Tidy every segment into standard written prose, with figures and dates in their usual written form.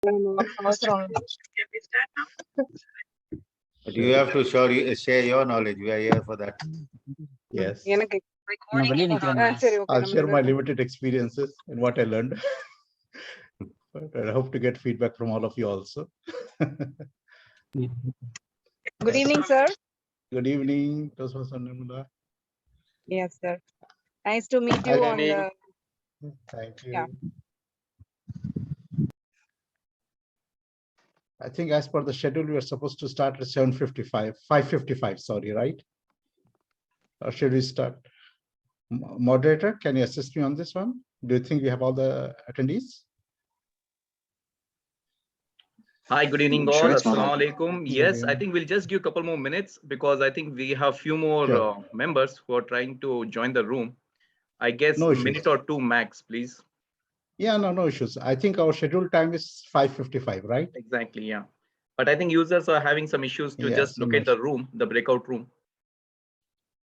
But you have to share your knowledge. We are here for that. Yes. I'll I'll share my limited experiences and what I learned. But I hope to get feedback from all of you also. Good evening, sir. Good evening, Toastmaster Nirmala. Yes, sir. Nice to meet Hi, you on the. Thank you. Yeah. I think as per the schedule, we are supposed to start at 7:55, 5:55, sorry, right? Or should we start? Moderator, can you assist me on this one? Do you think we have all the attendees? Hi, good evening all. Assalamu alaikum. Yes, I evening. think we'll just give a couple more minutes because I think we have few more Sure. members who are trying to join the room. I guess No a issues. minute or two max, please. Yeah, no issues. I think our scheduled time is 5:55, right? Exactly, yeah. But I think users are having some issues to Yes, just no locate the issues. room, the breakout room.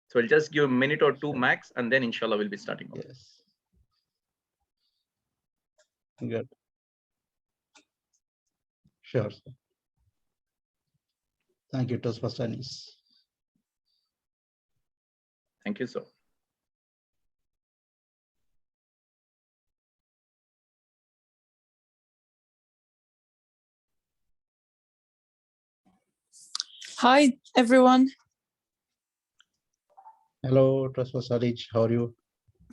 So we'll just give a minute or two Sure. max, and then inshallah we'll be starting off. Yes. Good. Sure. Sir. Thank you, Toastmaster Anis. Thank you, sir. Hi, everyone. Hello, Toastmaster Anis. How are you?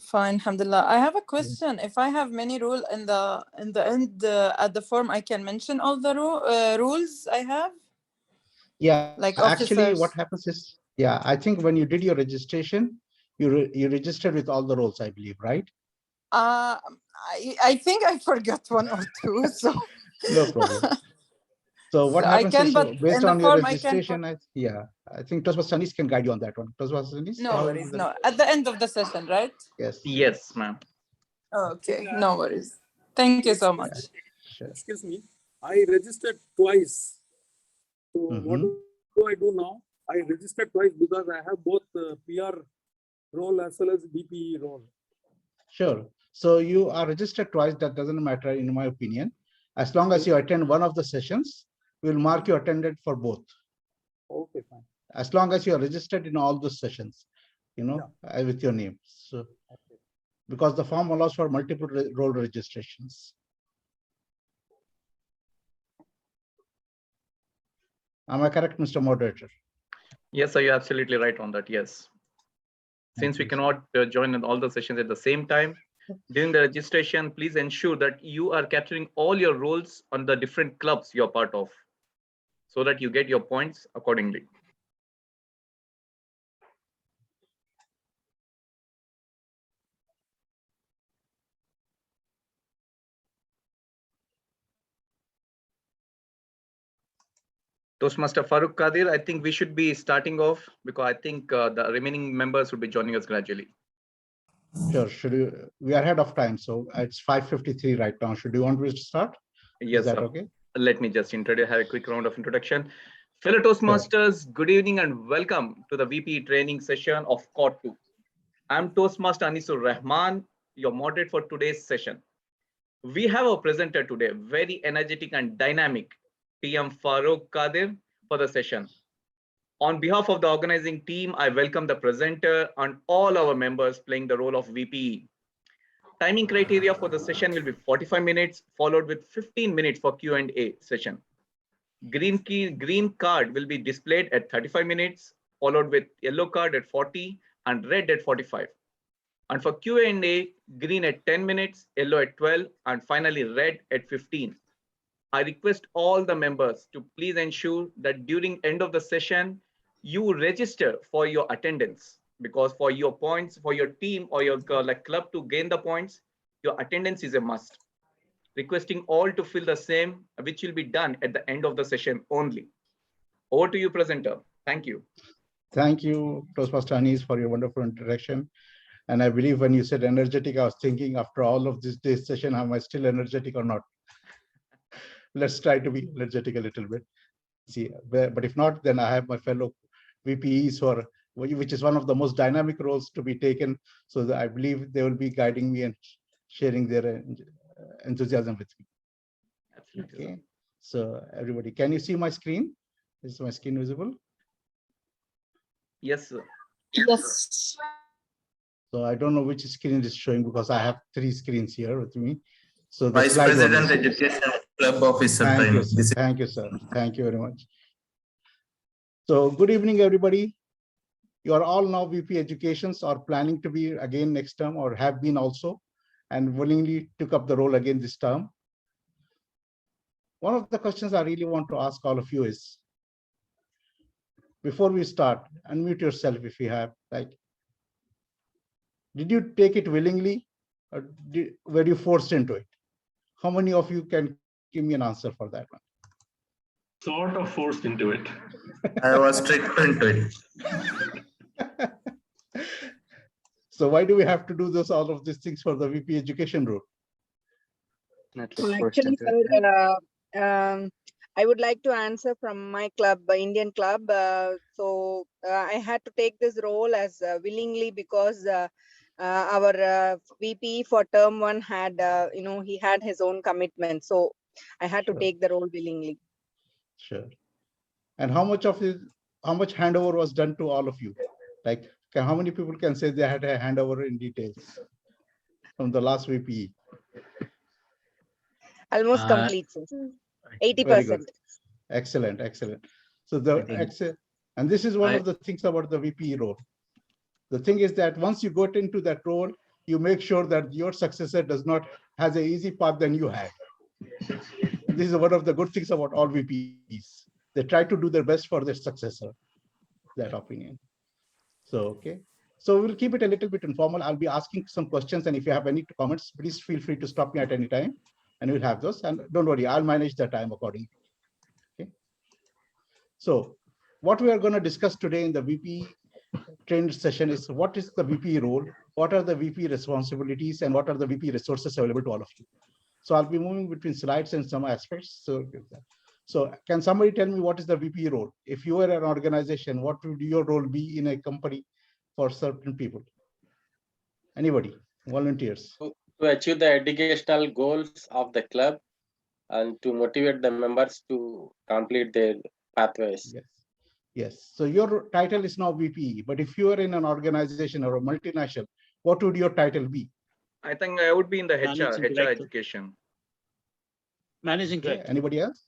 Fine, alhamdulillah. I have a question. If I have many rules in the end at the form, I can mention all the rules I have. Yeah, Like actually, what officers. happens is, yeah, I think when you did your registration, you registered with all the roles, I believe, right? I think I forgot one or two. So No problem. So what so happens I can, is, but based in the on your form I can. registration, I think Toastmaster Anis can guide you on that one. Toastmaster Anis, No worries. No, at the end of the session, right? Yes. Yes, ma'am. Okay, no worries. Thank you so much. Sure. Excuse me, I registered twice. So what do I do now? I registered twice because I have both PR role as well as DPE role. Sure. So you are registered twice. That doesn't matter, in my opinion. As long as you attend one of the sessions, we'll mark you attended for both. Okay, fine. As long as you are registered in all those sessions, with your name. So, because the form allows for multiple role registrations. Am I correct, Mr. Moderator? Yes, sir, you're absolutely right on that. Yes. Since we cannot join in all the sessions at the same time, during the registration, please ensure that you are capturing all your roles on the different clubs you're part of, so that you get your points accordingly. Toastmaster Farooq Kadir, I think we should be starting off because I think the remaining members will be joining us gradually. Sure. We are ahead of time, so it's 5:53 right now. Should you want me to start? Yes, Is that sir. okay? Let me just have a quick round of introduction. Fellow Toastmasters, good evening and welcome to the VP training session of Core 2. I'm Toastmaster Anisur Rahman, your moderator for today's session. We have a presenter today, very energetic and dynamic, PM Farooq Kadir, for the session. On behalf of the organizing team, I welcome the presenter and all our members playing the role of VPE. Timing criteria for the session will be 45 minutes, followed with 15 minutes for Q&A session. Green card will be displayed at 35 minutes, followed with yellow card at 40 and red at 45. And for Q&A, green at 10 minutes, yellow at 12, and finally red at 15. I request all the members to please ensure that during end of the session, you register for your attendance, because for your points, for your team or your club to gain the points, your attendance is a must. Requesting all to fill the same, which will be done at the end of the session only. Over to you, presenter. Thank you. Thank you, Toastmaster Anis, for your wonderful introduction. And I believe when you said energetic, I was thinking after all of this day's session, am I still energetic or not? Let's try to be energetic a little bit. See, but if not, then I have my fellow VPEs which is one of the most dynamic roles to be taken. So that I believe they will be guiding me and sharing their enthusiasm with me. Okay. So everybody, can you see my screen? Is my screen visible? Yes, sir. Yes. So I don't know which screen is showing because I have 3 screens here with me. So the Vice slide one President is- Education Club Officer Thank you, Training. sir. This is Thank you, sir. Thank you very much. So good evening, everybody. You are all now VP Educations or planning to be again next term or have been also and willingly took up the role again this term. One of the questions I really want to ask all of you is, before we start, unmute yourself if you have, like, did you take it willingly or were you forced into it? How many of you can give me an answer for that one? Sort of forced into it. I was tricked into it. So why do we have to do all of these things for the VP education role? Actually, sir, I would like to answer from my club, Indian club. I had to take this role as willingly because our VP for term 1 had, he had his own commitment. So I had to Sure. take the role willingly. Sure. And how much handover was done to all of you? Like, how many people can say they had a handover in details from the last VP? Almost complete, sir. Very 80%. good. Excellent, excellent. So and this is one of the things about the VP role. The thing is that once you got into that role, you make sure that your successor has an easy path than you had. This is one of the good things about all VPs. They try to do their best for their successor, that opinion. So, okay. So we'll keep it a little bit informal. I'll be asking some questions. And if you have any comments, please feel free to stop me at any time. And we'll have those. And don't worry, I'll manage the time accordingly. Okay. So what we are going to discuss today in the VP trained session is what is the VP role, what are the VP responsibilities, and what are the VP resources available to all of you. So I'll be moving between slides and some aspects. So can somebody tell me what is the VP role? If you were an organization, what would your role be in a company for certain people? Anybody? Volunteers? To achieve the educational goals of the club and to motivate the members to complete their pathways. Yes. Yes. So your title is now VP, but if you are in an organization or a multinational, what would your title be? I think I would be in the HR Director. education. Managing Okay. Director. Anybody else?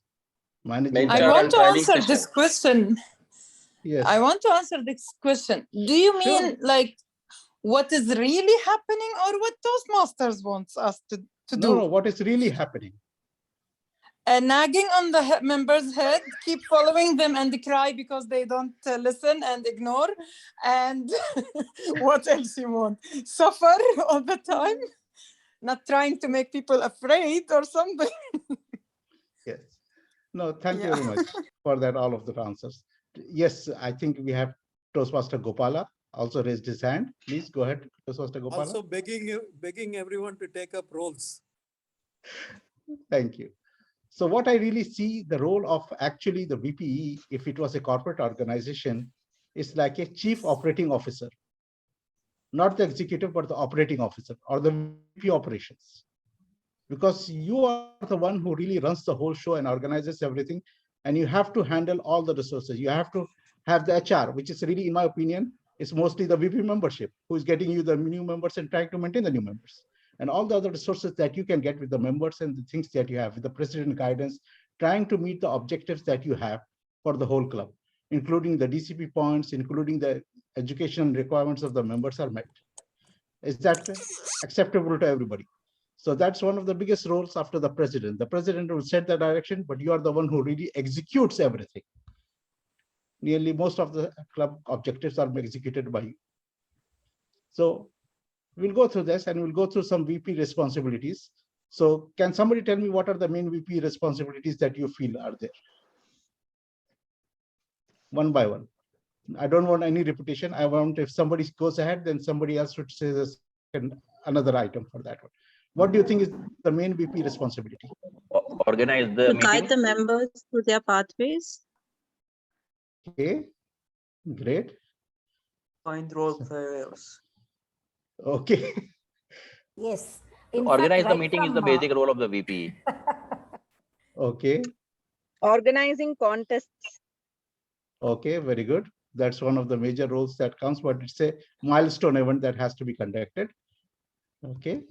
Managing Mentor I Director. want and to training answer session. this question. Yes. I want to answer this question. Do you mean Sure. like what is really happening or what Toastmasters wants us to do? No, what is really happening? Nagging on the member's head, keep following them and cry because they don't listen and ignore. And what else you want? Suffer all the time? Not trying to make people afraid or something? Yes. No, thank you very much for that, all of the answers. Yes, I think we have Toastmaster Gopala also raised his hand. Please go ahead, Toastmaster Gopala. Also begging everyone to take up roles. Thank you. So what I really see the role of actually the VPE, if it was a corporate organization, is like a chief operating officer, not the executive, but the operating officer or the VP operations. Because you are the one who really runs the whole show and organizes everything. And you have to handle all the resources. You have to have the HR, which is really, in my opinion, is mostly the VP membership, who is getting you the new members and trying to maintain the new members. And all the other resources that you can get with the members and the things that you have with the president guidance, trying to meet the objectives that you have for the whole club, including the DCP points, including the education requirements of the members are met. Is that acceptable to everybody? So that's one of the biggest roles after the president. The president will set the direction, but you are the one who really executes everything. Nearly most of the club objectives are executed by you. So we'll go through this and we'll go through some VP responsibilities. So can somebody tell me what are the main VP responsibilities that you feel are there? One by one. I don't want any repetition. I want, if somebody goes ahead, then somebody else should say this another item for that one. What do you think is the main VP responsibility? Organize the To meeting. guide the members through their pathways. Okay, great. Find role players. Okay. Yes. Organize the meeting is the basic role of the VP. Okay. Organizing contests. Okay, very good. That's one of the major roles that comes, but it's a milestone event that has to be conducted. Okay.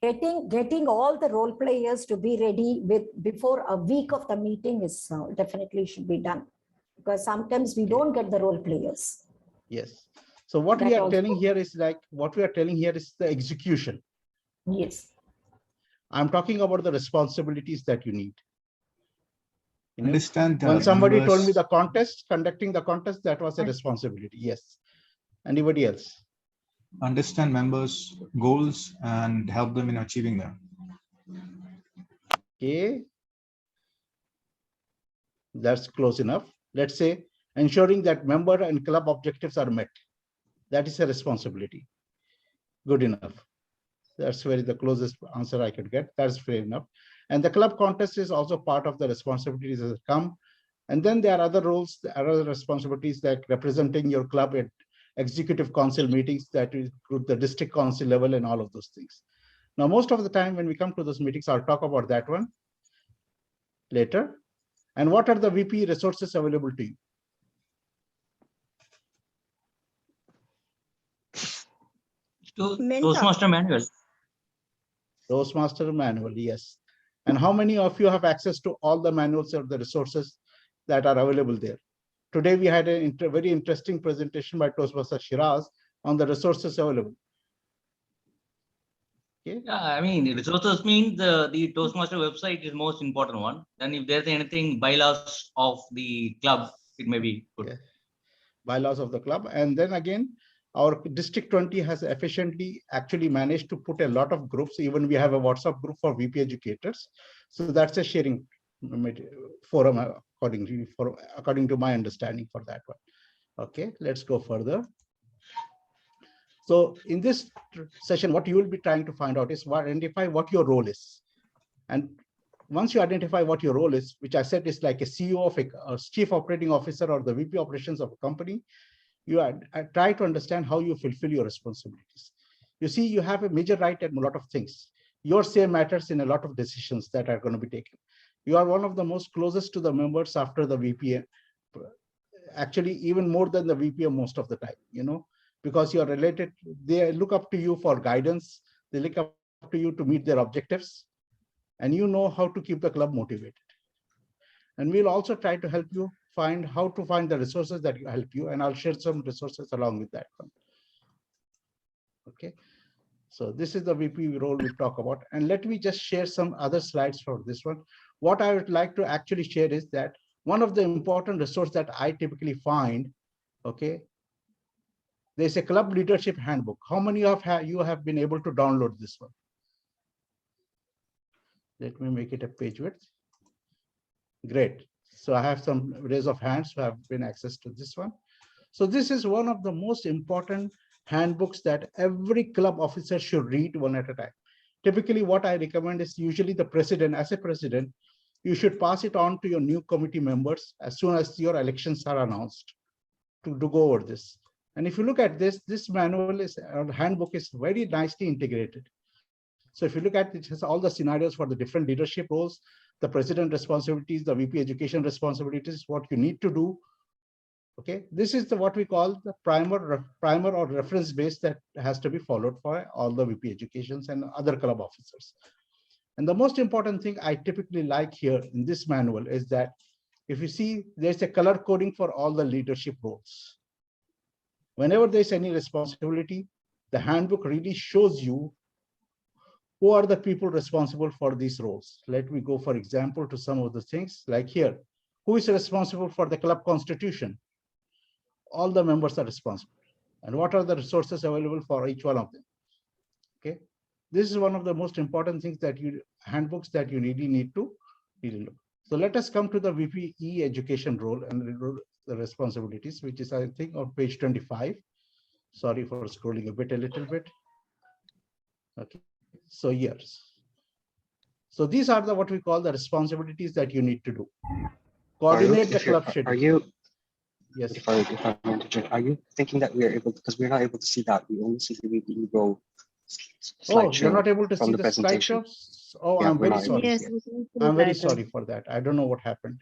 Getting all the role players to be ready before a week of the meeting is definitely should be done, because sometimes we don't get the role players. Yes. So what we are telling here is the execution. Yes. I'm talking about the responsibilities that you need. You know, Understand when somebody members, told me the contest, conducting the contest, that was a responsibility. Yes. Anybody else? Understand members' goals and help them in achieving them. Okay. That's close enough. Let's say ensuring that member and club objectives are met. That is a responsibility. Good enough. That's very the closest answer I could get. That's fair enough. And the club contest is also part of the responsibilities that come. And then there are other roles, other responsibilities like representing your club at executive council meetings that include the district council level and all of those things. Now, most of the time when we come to those meetings, I'll talk about that one later. And what are the VP resources available to you? Toastmaster manual. Toastmaster manual, yes. And how many of you have access to all the manuals or the resources that are available there? Today, we had a very interesting presentation by Toastmaster Shiraz on the resources available. Okay. Yeah, I mean, resources mean the Toastmaster website is most important one. Then if there's anything bylaws of the club, it may be good. Yeah. Bylaws of the club. And then again, our District 20 has efficiently actually managed to put a lot of groups. Even we have a WhatsApp group for VP educators. So that's a sharing forum according to my understanding for that one. Okay, let's go further. So in this session, what you will be trying to find out is identify what your role is. And once you identify what your role is, which I said is like a CEO of a chief operating officer or the VP operations of a company, you try to understand how you fulfill your responsibilities. You see, you have a major right at a lot of things. Your say matters in a lot of decisions that are going to be taken. You are one of the most closest to the members after the VP, actually even more than the VP most of the time, you know, because you are related. They look up to you for guidance. They look up to you to meet their objectives, and you know how to keep the club motivated. And we'll also try to help you find how to find the resources that help you, and I'll share some resources along with that one. Okay, so this is the VP role we'll talk about, and let me just share some other slides for this one. What I would like to actually share is that one of the important resources that I typically find, okay, there's a club leadership handbook. How many of you have been able to download this one? Let me make it a page width. Great. So I have some raise of hands who have been access to this one. So this is one of the most important handbooks that every club officer should read one at a time. Typically, what I recommend is usually the president, as a president, you should pass it on to your new committee members as soon as your elections are announced to go over this. And if you look at this manual handbook is very nicely integrated. So if you look at it, it has all the scenarios for the different leadership roles, the president responsibilities, the VP education responsibilities, what you need to do. Okay, this is what we call the primer or reference base that has to be followed for all the VP educations and other club officers. And the most important thing I typically like here in this manual is that if you see, there's a color coding for all the leadership roles. Whenever there's any responsibility, the handbook really shows you who are the people responsible for these roles. Let me go, for example, to some of the things like here. Who is responsible for the club constitution? All the members are responsible. And what are the resources available for each one of them? Okay. This is one of the most important things that handbooks that you really need to look. So let us come to the VPE education role and the responsibilities, which is, I think, on page 25. Sorry for scrolling a little bit. Okay. So yes. So these are what we call the responsibilities that you need to do. Coordinate the club schedule. Are you? Yes. If are you thinking that we are able, because we're not able to see that, we only see the VPE role slideshow. Oh, you're not able to see the presentation. slideshow? Oh, Yeah, I'm we're very not able sorry. to Yes, see it. we can see I'm it very right sorry for that. I don't know what happened.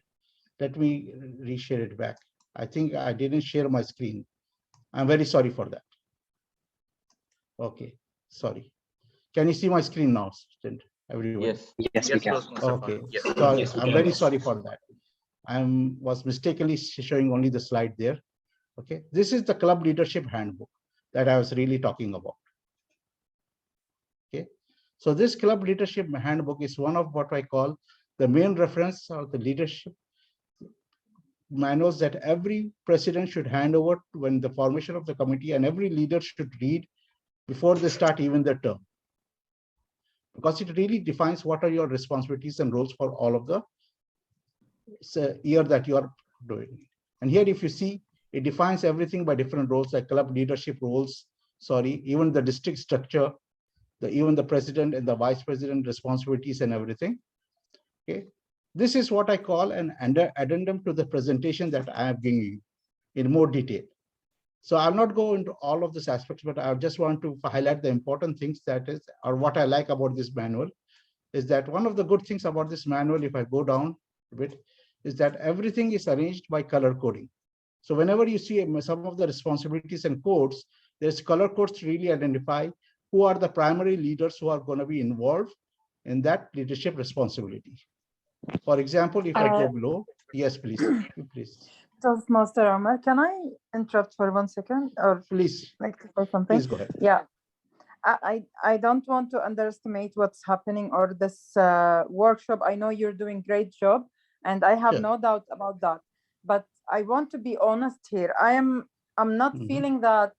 Let me reshare it back. I think I didn't share my screen. I'm very sorry for that. Okay, sorry. Can you see my screen now, everyone? Yes. Yes, we Yes, can. Toastmaster Okay, Farooq. Yes. sorry. Yes, we I'm can. very sorry for that. I was mistakenly showing only the slide there. Okay, this is the club leadership handbook that I was really talking about. Okay, so this club leadership handbook is one of what I call the main reference or the leadership manuals that every president should hand over when the formation of the committee, and every leader should read before they start even their term, because it really defines what are your responsibilities and roles for all of the year that you are doing. And here, if you see, it defines everything by different roles, like club leadership roles, even the district structure, even the president and the vice president responsibilities and everything. Okay, this is what I call an addendum to the presentation that I am giving you in more detail. So I'll not go into all of these aspects, but I just want to highlight the important things that is, or what I like about this manual, is that one of the good things about this manual, if I go down a bit, is that everything is arranged by color coding. So whenever you see some of the responsibilities and codes, there's color codes to really identify who are the primary leaders who are going to be involved in that leadership responsibility. For example, if I go below, yes, please, please. Toastmaster Omar, can I interrupt for 1 second, or please, like to say something? Please go ahead. Yeah, I don't want to underestimate what's happening or this workshop. I know you're doing great job, and I have no doubt about that. But I want to be honest here. I'm not feeling that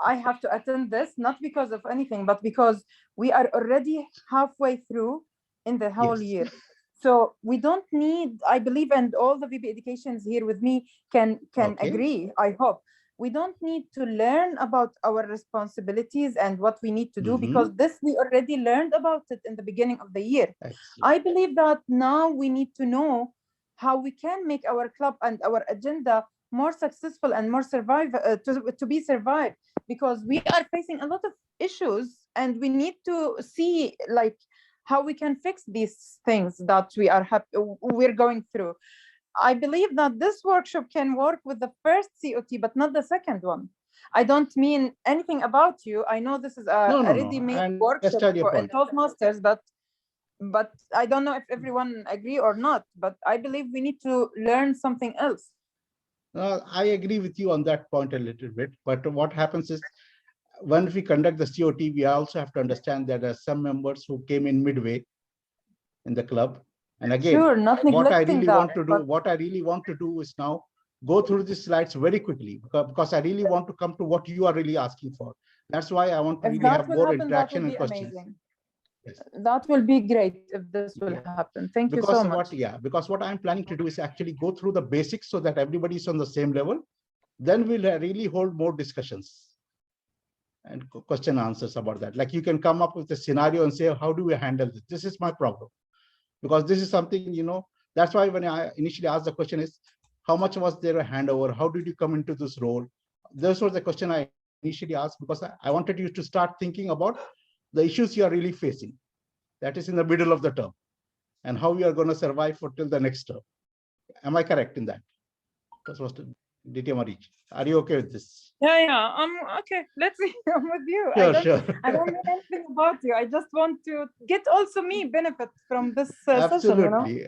I have to attend this, not because of anything, but because we are already halfway through in the whole year. So we don't need, I believe, and all the VP educations here with me can agree, I hope. We don't need to learn about our responsibilities and what we need to do, because this we already learned about it in the beginning of the year. I believe that now we need to know how we can make our club and our agenda more successful and more to be survived, because we are facing a lot of issues and we need to see like how we can fix these things that we're going through. I believe that this workshop can work with the first COT, but not the second one. I don't mean anything about you. I know this is a ready-made workshop for Toastmasters, but I don't know if everyone agree or not, but I believe we need to learn something else. I agree with you on that point a little bit, but what happens is when we conduct the COT, we also have to understand that there are some members who came in midway in the club. And again, what I really want to do is now go through these slides very quickly, because I really want to come to what you are really asking for. That's why I want to really have more interaction and questions. Yes. That will be great if this will happen. Thank you so much. Because what I'm planning to do is actually go through the basics so that everybody is on the same level. Then we'll really hold more discussions and question answers about that. Like you can come up with a scenario and say, how do we handle this? This is my problem. Because this is something, that's why when I initially asked the question is, how much was there a handover? How did you come into this role? This was the question I initially asked, because I wanted you to start thinking about the issues you are really facing. That is in the middle of the term, and how we are going to survive till the next term. Am I correct in that? That's what Ditya Marij. Are you okay with this? Yeah, I'm okay. Let's see. I'm with you. Sure. I don't know anything about you. I just want to get also me benefit from this session.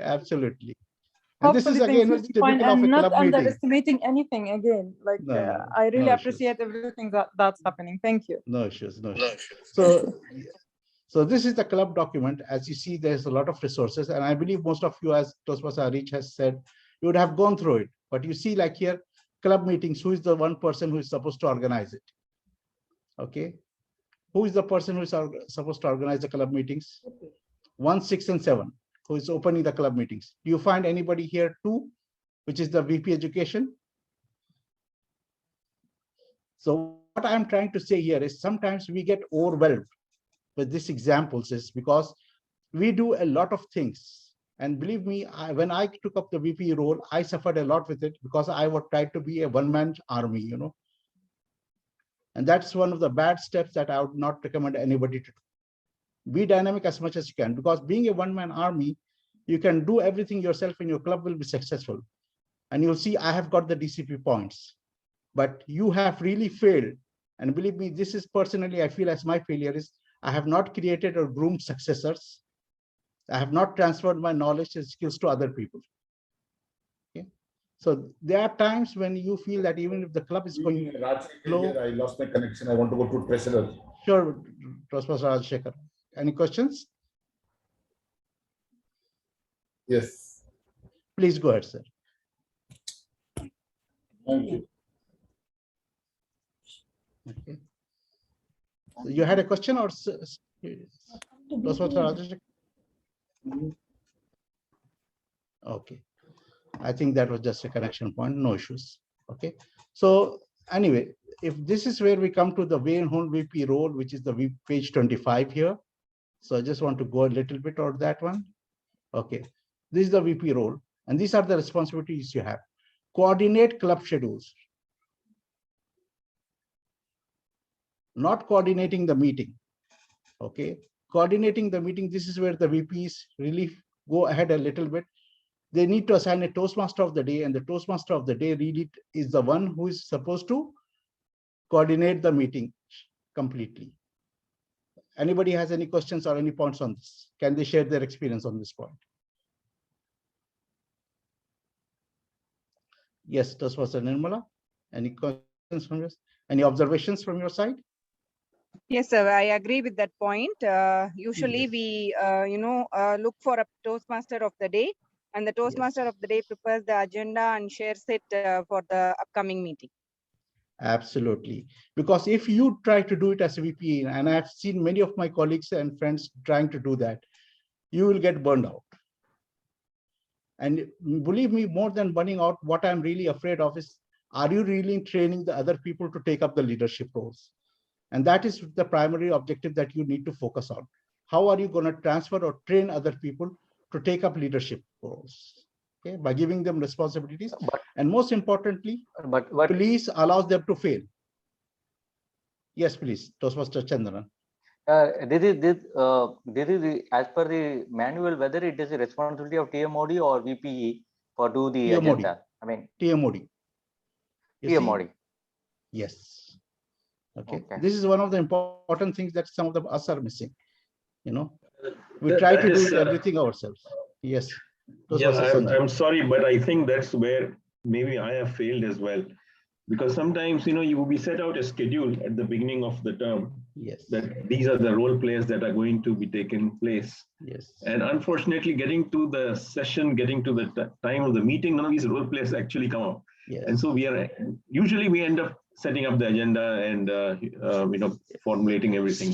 Absolutely. And hopefully this is again will be fine, and not underestimating anything again. Like I really appreciate everything that's happening. Thank you. No issues. So this is the club document. As you see, there's a lot of resources, and I believe most of you, as Toastmaster Arich has said, you would have gone through it. But you see, like here, club meetings, who is the one person who is supposed to organize it? Okay. Who is the person who is supposed to organize the club meetings? 1, 6, and 7. Who is opening the club meetings? Do you find anybody here too, which is the VP Education? So what I'm trying to say here is sometimes we get overwhelmed with these examples, is because we do a lot of things. And believe me, when I took up the VP role, I suffered a lot with it, because I would try to be a one-man army, And that's one of the bad steps that I would not recommend anybody to do. Be dynamic as much as you can, because being a one-man army, you can do everything yourself and your club will be successful. And you'll see, I have got the DCP points, but you have really failed. And believe me, this is personally, I feel as my failure is, I have not created or groomed successors. I have not transferred my knowledge and skills to other people. Okay. So there are times when you feel that even if the club is going low. I lost my connection. I want to go to treasurer. Sure, Toastmaster Rajshekhar. Any questions? Yes. Please go ahead, sir. Thank you. Okay. So you had a question or Toastmaster Rajshekhar? Okay. I think that was just a connection point, no issues. Okay. So anyway, if this is where we come to the way and whole VP role, which is the page 25 here. So I just want to go a little bit on that one. Okay. This is the VP role, and these are the responsibilities you have. Coordinate club schedules. Not coordinating the meeting. Okay. Coordinating the meeting, this is where the VPs really go ahead a little bit. They need to assign a Toastmaster of the day, and the Toastmaster of the day really is the one who is supposed to coordinate the meeting completely. Anybody has any questions or any points on this? Can they share their experience on this point? Yes, Toastmaster Nirmala, any questions from you? Any observations from your side? Yes, sir, I agree with that point. Usually we, look for a Toastmaster of the day, and the Toastmaster of the day prepares the agenda and shares it for the upcoming meeting. Absolutely. Because if you try to do it as a VP, and I've seen many of my colleagues and friends trying to do that, you will get burned out. And believe me, more than burning out, what I'm really afraid of is, are you really training the other people to take up the leadership roles? And that is the primary objective that you need to focus on. How are you going to transfer or train other people to take up leadership roles? Okay, by giving them responsibilities. And most importantly, please allow them to fail. Yes, please, Toastmaster Chandran. This is as per the manual, whether it is the responsibility of TMOD or VPE for do the TMOD. agenda. I mean, TMOD. TMOD. Yes. Okay. This is one of the important things that some of us are missing. You know, we try to do everything ourselves. Yes. Yeah, I'm sorry, but I think that's where maybe I have failed as well. Because sometimes, you will be set out a schedule at the beginning of the term. Yes. That these are the role players that are going to be taken place. Yes. And unfortunately, getting to the session, getting to the time of the meeting, none of these role players actually come up. Yes. And so we end up setting up the agenda and formulating everything.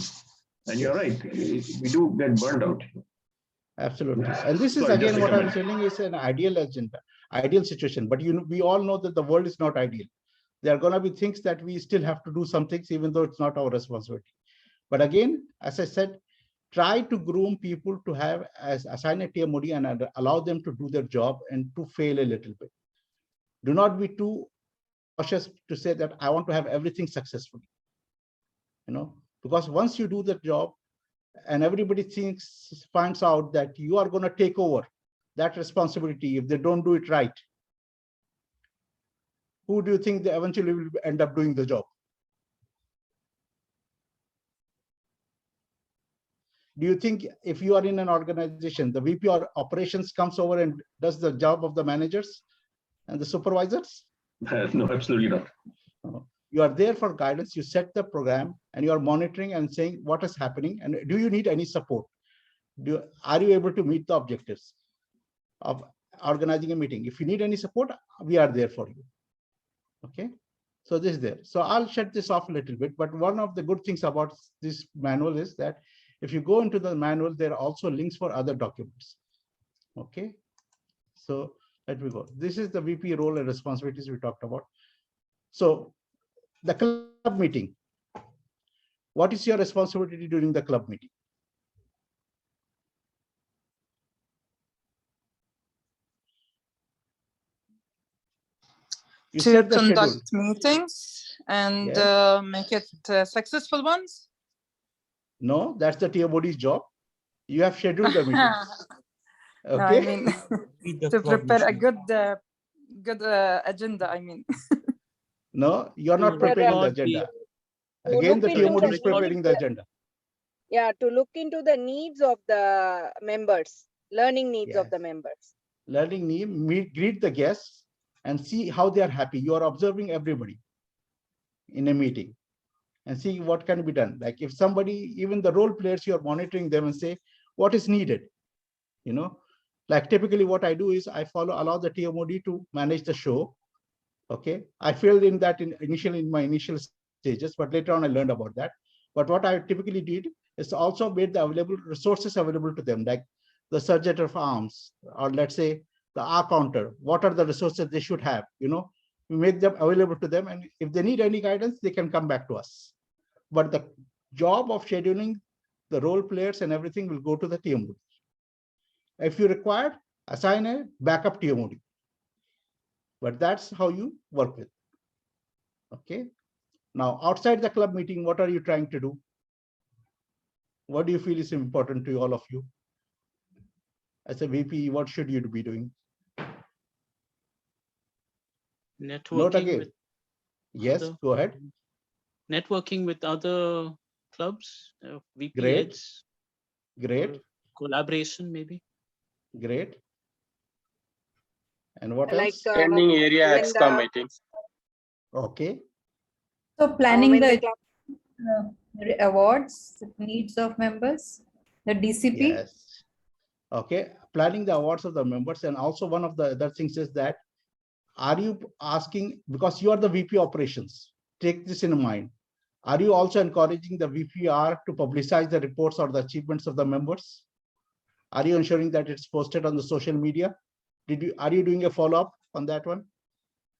And you're right, we do get burned out. Absolutely. And this is again what I'm saying is an ideal agenda, ideal situation. But we all know that the world is not ideal. There are going to be things that we still have to do some things, even though it's not our responsibility. But again, as I said, try to groom people to have assign a TMOD and allow them to do their job and to fail a little bit. Do not be too cautious to say that I want to have everything successfully. Because once you do the job and everybody finds out that you are going to take over that responsibility if they don't do it right, who do you think they eventually will end up doing the job? Do you think if you are in an organization, the VP or operations comes over and does the job of the managers and the supervisors? No, absolutely not. You are there for guidance. You set the program and you are monitoring and saying what is happening. And do you need any support? Are you able to meet the objectives of organizing a meeting? If you need any support, we are there for you. Okay. So this is there. So I'll shut this off a little bit. But one of the good things about this manual is that if you go into the manual, there are also links for other documents. Okay. So let me go. This is the VP role and responsibilities we talked about. So the club meeting. What is your responsibility during the club meeting? To conduct meetings and make it successful ones. No, that's the TMOD's job. You have scheduled the meetings. No, Okay. I mean, to prepare a good agenda, I mean. No, you're not preparing the agenda. Again, the TMOD is preparing the agenda. Yeah, to look into the needs of the members, learning needs of the members. Learning need, greet the guests and see how they are happy. You are observing everybody in a meeting and see what can be done. Like if somebody, even the role players, you are monitoring them and say, what is needed? You know, like typically what I do is I allow the TMOD to manage the show. Okay. I failed in that initially in my initial stages, but later on I learned about that. But what I typically did is also made the available resources available to them, like the sergeant of arms, or let's say the R counter. What are the resources they should have? You know, we make them available to them, and if they need any guidance, they can come back to us. But the job of scheduling the role players and everything will go to the TMOD. If you require, assign a backup TMOD. But that's how you work with. Okay. Now, outside the club meeting, what are you trying to do? What do you feel is important to all of you? As a VP, what should you be doing? Note Networking again. with Yes, other- go ahead. networking with other clubs, VP Great. heads, Great, collaboration maybe. great. And what Like else? Attending area when EXCOM the- meetings. Okay. So planning when the the awards, needs of members, the DCP. Yes. Okay. Planning the awards of the members. And also one of the other things is that, are you asking, because you are the VP operations, take this in mind. Are you also encouraging the VPR to publicize the reports or the achievements of the members? Are you ensuring that it's posted on the social media? Are you doing a follow-up on that one?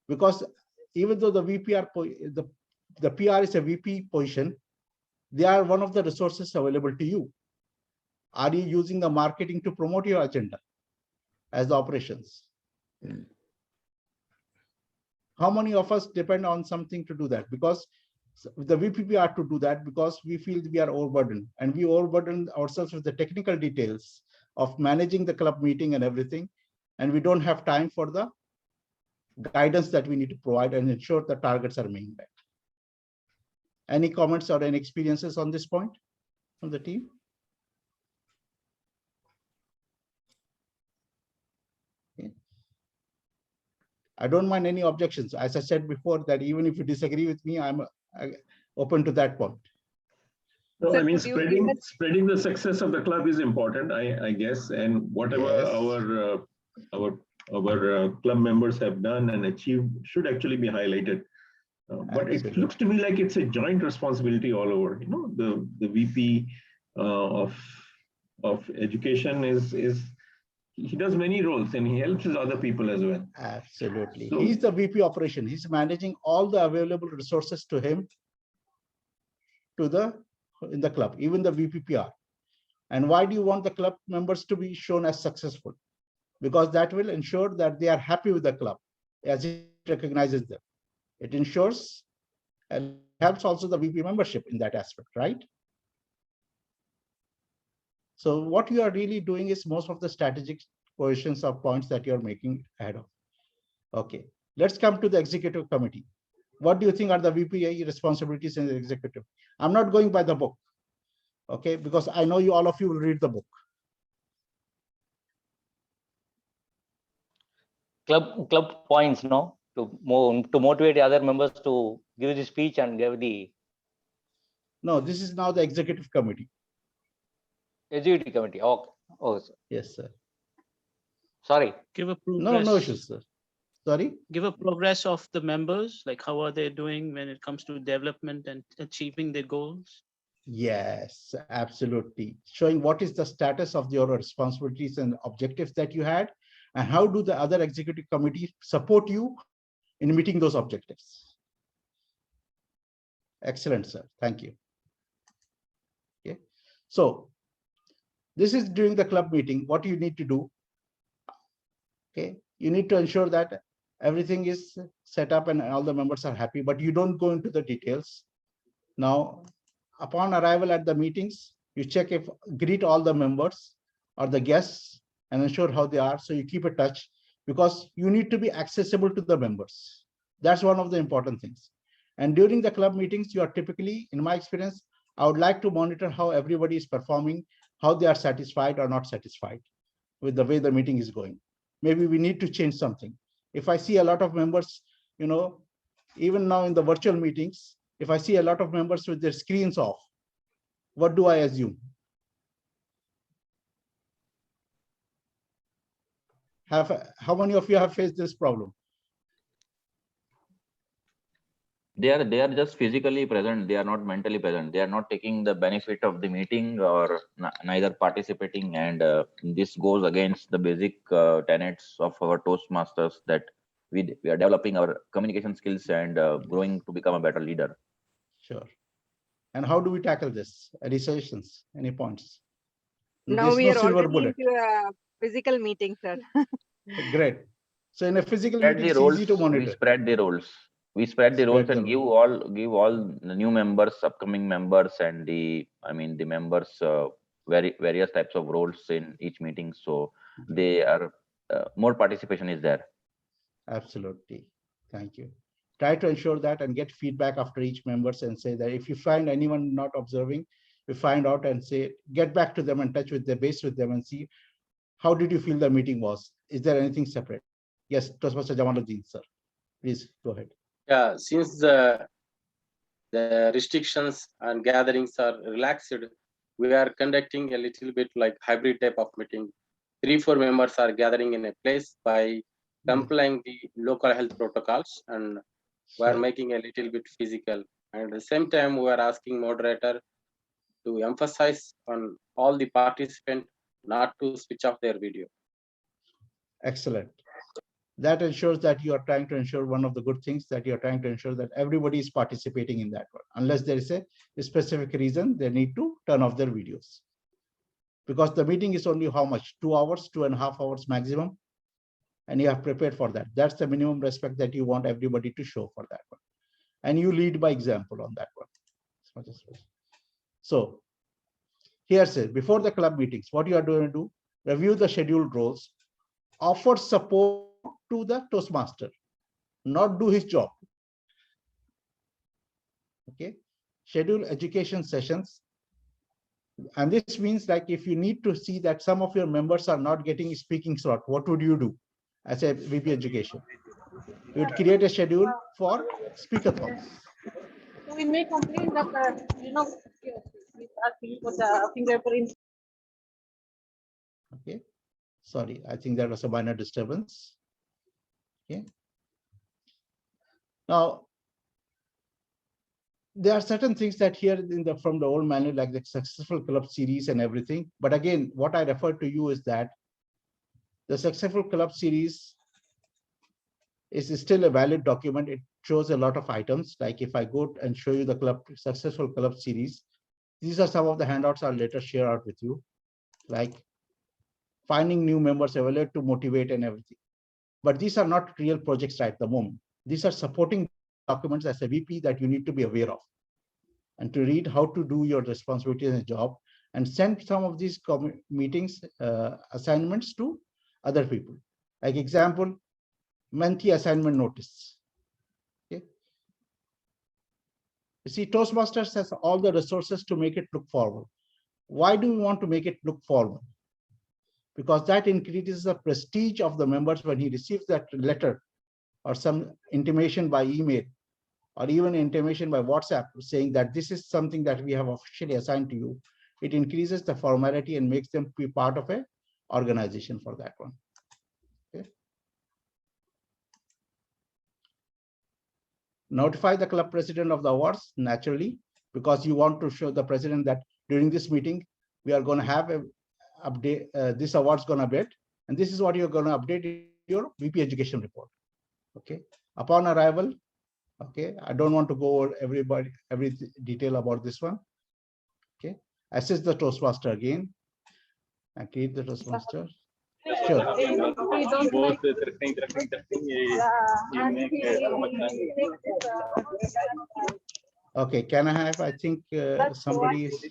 Because even though the VPR, the PR is a VP position, they are one of the resources available to you. Are you using the marketing to promote your agenda as the operations? How many of us depend on something to do that? Because the VPP are to do that because we feel we are overburdened, and we overburden ourselves with the technical details of managing the club meeting and everything. And we don't have time for the guidance that we need to provide and ensure the targets are being met. Any comments or any experiences on this point from the team? Okay. I don't mind any objections. As I said before, that even if you disagree with me, I'm open to that point. No, Sir, I mean, could you give us- spreading the success of the club is important, I guess, and whatever Yes. our club members have done and achieved should actually be highlighted. But it Absolutely. looks to me like it's a joint responsibility all over. You know, the VP of education is he does many roles and he helps his other people as well. Absolutely. So- He's the VP operation. He's managing all the available resources to him in the club, even the VPPR. And why do you want the club members to be shown as successful? Because that will ensure that they are happy with the club as it recognizes them. It ensures and helps also the VP membership in that aspect, right? So what you are really doing is most of the strategic positions or points that you're making ahead of. Okay, let's come to the executive committee. What do you think are the VPA responsibilities in the executive? I'm not going by the book, okay, because I know all of you will read the book. Club points, no, to motivate the other members to give the speech and give the No, this is now the executive committee. executive committee. Okay. Oh, Yes, sir. sorry. Give a progress. No issues, sir. Sorry? Give a progress of the members, like how are they doing when it comes to development and achieving their goals? Yes, absolutely. Showing what is the status of your responsibilities and objectives that you had, and how do the other executive committees support you in meeting those objectives. Excellent, sir. Thank you. Okay. So this is during the club meeting. What you need to do, okay, you need to ensure that everything is set up and all the members are happy, but you don't go into the details. Now, upon arrival at the meetings, you check if greet all the members or the guests and ensure how they are. So you keep in touch because you need to be accessible to the members. That's one of the important things. And during the club meetings, you are typically, in my experience, I would like to monitor how everybody is performing, how they are satisfied or not satisfied with the way the meeting is going. Maybe we need to change something. If I see a lot of members, even now in the virtual meetings, if I see a lot of members with their screens off, what do I assume? How many of you have faced this problem? They are just physically present. They are not mentally present. They are not taking the benefit of the meeting or neither participating. And this goes against the basic tenets of our Toastmasters that we are developing our communication skills and growing to become a better leader. Sure. And how do we tackle this? Any suggestions? Any points? Now we are already into a physical meeting, sir. Great. So in a physical meeting, it's easy to monitor. We spread the roles. We spread the roles and give all the new members, upcoming members, and the members various types of roles in each meeting. So they are more participation is there. Absolutely. Thank you. Try to ensure that and get feedback after each members and say that if you find anyone not observing, you find out and say, get back to them and touch with the base with them and see how did you feel the meeting was? Is there anything separate? Yes, Toastmaster Jamaluddin, sir. Please go ahead. Yeah, since the restrictions and gatherings are relaxed, we are conducting a little bit like hybrid type of meeting. 3-4 members are gathering in a place by complying the local health protocols, and we are making a little bit physical. And at the same time, we are asking moderator to emphasize on all the participants not to switch off their video. Excellent. That ensures that you are trying to ensure one of the good things that you are trying to ensure that everybody is participating in that one. Unless there is a specific reason, they need to turn off their videos. Because the meeting is only how much? 2 hours, 2.5 hours maximum. And you have prepared for that. That's the minimum respect that you want everybody to show for that one. And you lead by example on that one. So here says, before the club meetings, what you are going to do, review the scheduled roles, offer support to the Toastmaster, not do his job. Okay, schedule education sessions. And this means like if you need to see that some of your members are not getting a speaking slot, what would you do as a VP education? You would create a schedule for speakathons. We may complain that, we are asking for the fingerprint. Okay, sorry, I think there was a minor disturbance. Okay. Now, there are certain things that here from the old manual, like the successful club series and everything. But again, what I refer to you is that the successful club series is still a valid document. It shows a lot of items. Like if I go and show you the successful club series, these are some of the handouts I'll later share out with you, like finding new members, evaluate to motivate and everything. But these are not real projects right at the moment. These are supporting documents as a VP that you need to be aware of and to read how to do your responsibilities in a job and send some of these meetings assignments to other people. Like example, monthly assignment notice. Okay. You see, Toastmasters has all the resources to make it look forward. Why do we want to make it look forward? Because that increases the prestige of the members when he receives that letter or some intimation by email or even intimation by WhatsApp saying that this is something that we have officially assigned to you. It increases the formality and makes them be part of an organization for that one. Okay. Notify the club president of the awards naturally, because you want to show the president that during this meeting, we are going to have a update, this award's going to update, and this is what you're going to update in your VP education report. Okay. Upon arrival, okay, I don't want to go over every detail about this one. Okay. Assess the Toastmaster again. And create the Toastmaster. Sure. Okay, can I have, I think somebody is,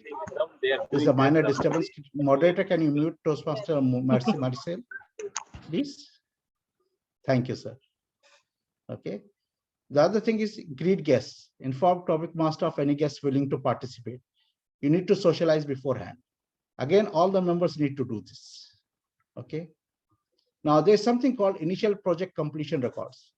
there's a minor disturbance. Moderator, can you mute Toastmaster Marcel, please? Thank you, sir. Okay. The other thing is greet guests. Inform topic master of any guest willing to participate. You need to socialize beforehand. Again, all the members need to do this. Okay. Now there's something called initial project completion records.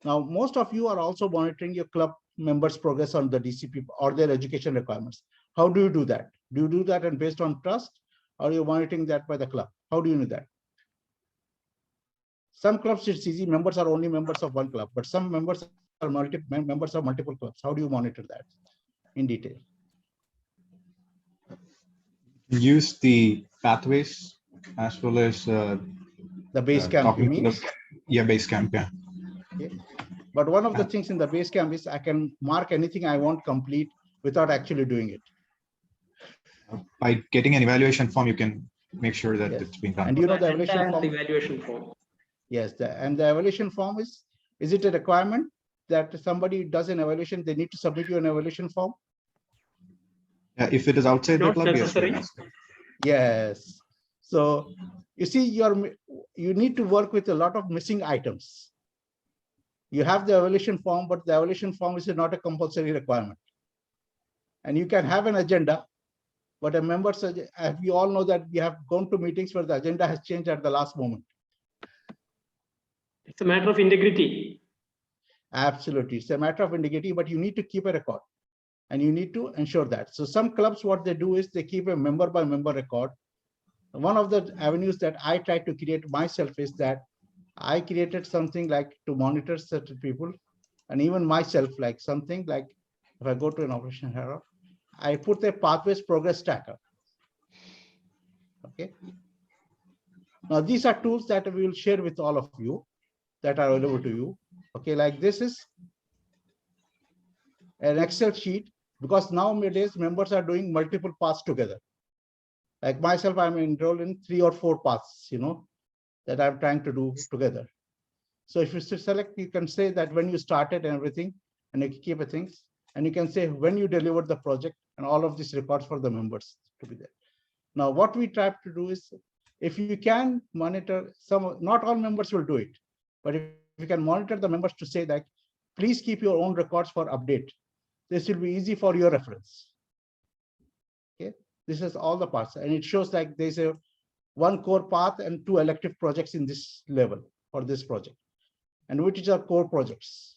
Now, most of you are also monitoring your club members' progress on the DCP or their education requirements. How do you do that? Do you do that and based on trust, or are you monitoring that by the club? How do you know that? Some clubs, it's easy. Members are only members of one club, but some members are members of multiple clubs. How do you monitor that in detail? Use the pathways as well as the Basecamp, you mean? Yeah, Basecamp, yeah. Okay. But one of the things in the Basecamp is I can mark anything I want complete without actually doing it. By getting an evaluation form, you can make sure that it's been done. And you know the evaluation form? Evaluation form. Yes, and the evaluation form is it a requirement that somebody does an evaluation, they need to submit you an evaluation form? Yeah, if it is outside the club, yes. Yes. So you see, you need to work with a lot of missing items. You have the evaluation form, but the evaluation form is not a compulsory requirement. And you can have an agenda, but a member, we all know that we have gone to meetings where the agenda has changed at the last moment. It's a matter of integrity. Absolutely. It's a matter of integrity, but you need to keep a record and you need to ensure that. So some clubs, what they do is they keep a member by member record. One of the avenues that I try to create myself is that I created something like to monitor certain people and even myself, like something like if I go to an operation hierarchy, I put a pathways progress tracker. Okay. Now these are tools that we will share with all of you that are available to you. Okay, like this is an Excel sheet because nowadays members are doing multiple paths together. Like myself, I'm enrolled in 3 or 4 paths, that I'm trying to do together. So if you select, you can say that when you started and everything, and you keep things, and you can say when you delivered the project and all of these records for the members to be there. Now, what we try to do is, if you can monitor not all members will do it, but if you can monitor the members to say that, please keep your own records for update. This will be easy for your reference. Okay, this is all the parts, and it shows like there's a 1 core path and 2 elective projects in this level for this project, and which is our core projects.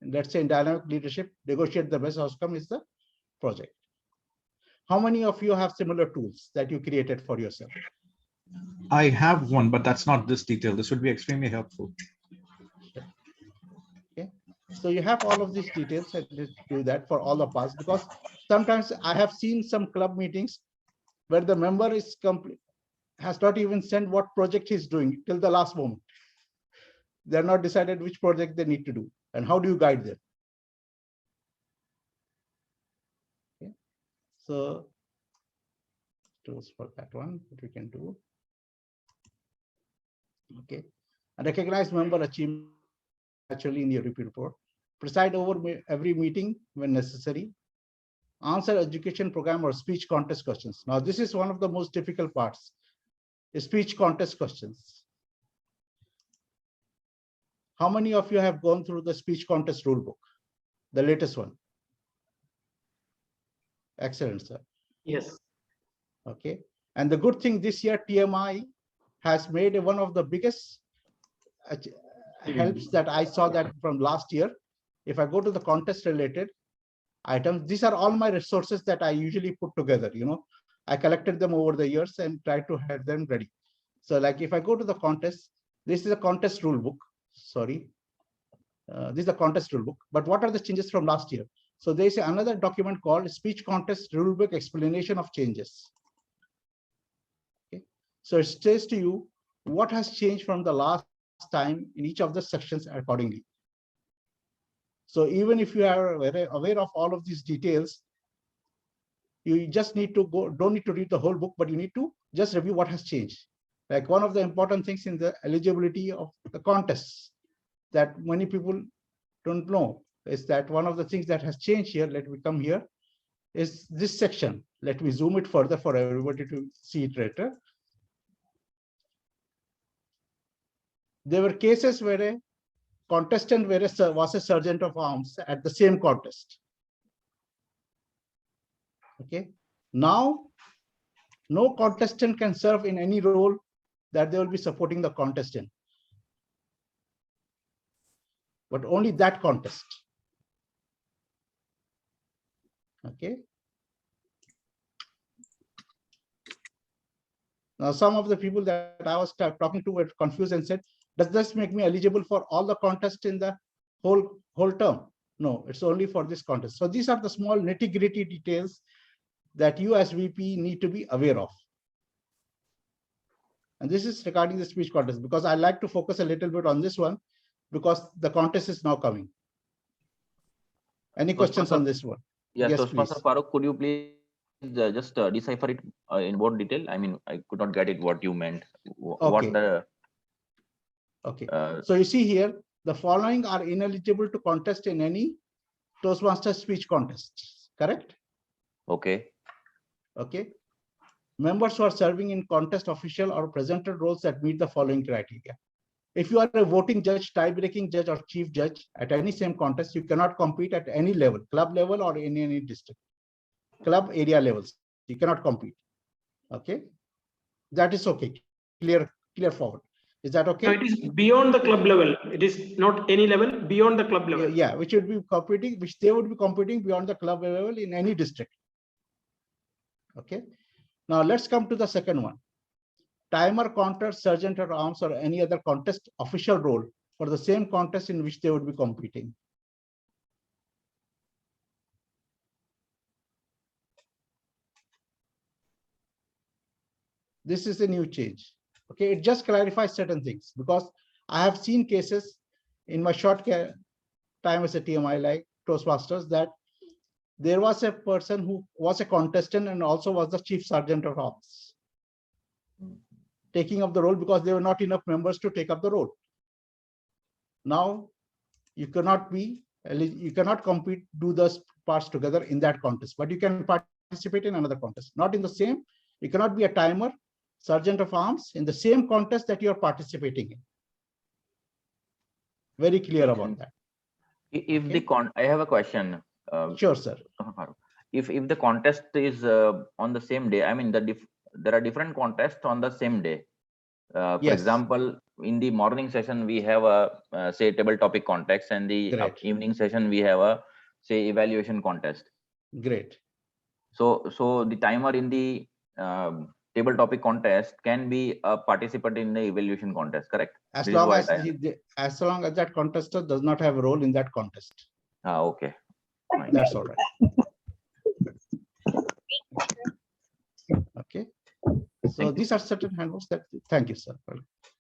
And let's say in dynamic leadership, negotiate the best outcome is the project. How many of you have similar tools that you created for yourself? I have one, but that's not this detail. This would be extremely helpful. Okay, so you have all of these details and do that for all the parts, because sometimes I have seen some club meetings where the member is complete, has not even sent what project he's doing till the last moment. They're not decided which project they need to do, and how do you guide them? Okay, so tools for that one that we can do. Okay, and recognize member achievement actually in your report. Preside over every meeting when necessary. Answer education program or speech contest questions. Now, this is one of the most difficult parts. Speech contest questions. How many of you have gone through the speech contest rulebook, the latest one? Excellent, sir. Yes. Okay, and the good thing this year, TMI has made one of the biggest helps that I saw that from last year. If I go to the contest related items, these are all my resources that I usually put together. I collected them over the years and tried to have them ready. So like if I go to the contest, this is a contest rule book. Sorry, this is a contest rule book. But what are the changes from last year? So there is another document called speech contest rulebook explanation of changes. Okay, so it says to you what has changed from the last time in each of the sections accordingly. So even if you are aware of all of these details, you just need to don't need to read the whole book, but you need to just review what has changed. Like one of the important things in the eligibility of the contests that many people don't know. is that one of the things that has changed here, let me come here, is this section. Let me zoom it further for everybody to see it later. There were cases where a contestant was a sergeant of arms at the same contest. Okay. Now, no contestant can serve in any role that they will be supporting the contestant, but only that contest. Okay. Now, some of the people that I was talking to were confused and said, does this make me eligible for all the contests in the whole term? No, it's only for this contest. So these are the small nitty-gritty details that you as VP need to be aware of. And this is regarding the speech contest, because I like to focus a little bit on this one because the contest is now coming. Any questions on this one? Yes, Yes, Toastmaster please. Farooq, could you please just decipher it in more detail? I mean, I could not get it what you meant. What the Okay. So you see here, the following are ineligible to contest in any Toastmaster speech contest, correct? Okay. Okay. Members who are serving in contest official or presented roles that meet the following criteria. If you are a voting judge, tie-breaking judge, or chief judge at any same contest, you cannot compete at any level, club level or in any district, club area levels. You cannot compete. Okay. That is okay. Clear forward. Is that okay? So it is beyond the club level. It is not any level, beyond the club level. Yeah, which would be competing, which they would be competing beyond the club level in any district. Okay. Now let's come to the second one. Timer, counter, sergeant at arms, or any other contest official role for the same contest in which they would be competing. This is a new change. Okay, it just clarifies certain things because I have seen cases in my short time as a TMI like Toastmasters that there was a person who was a contestant and also was the chief sergeant of arms, taking up the role because there were not enough members to take up the role. Now you cannot compete, do those parts together in that contest, but you can participate in another contest, not in the same. You cannot be a timer, sergeant of arms in the same contest that you are participating in. Very clear about that. If okay. I have a question. Sure, sir. If the contest is on the same day, I mean there are different contests on the same day. For yes. example, in the morning session we have a say table topic contest, and the evening session we have a say evaluation contest. Great. So the timer in the table topic contest can be a participant in the evaluation contest, correct? As long as that contester does not have a role in that contest. Okay. That's all right. Okay. So these are certain handbooks that, thank you, sir.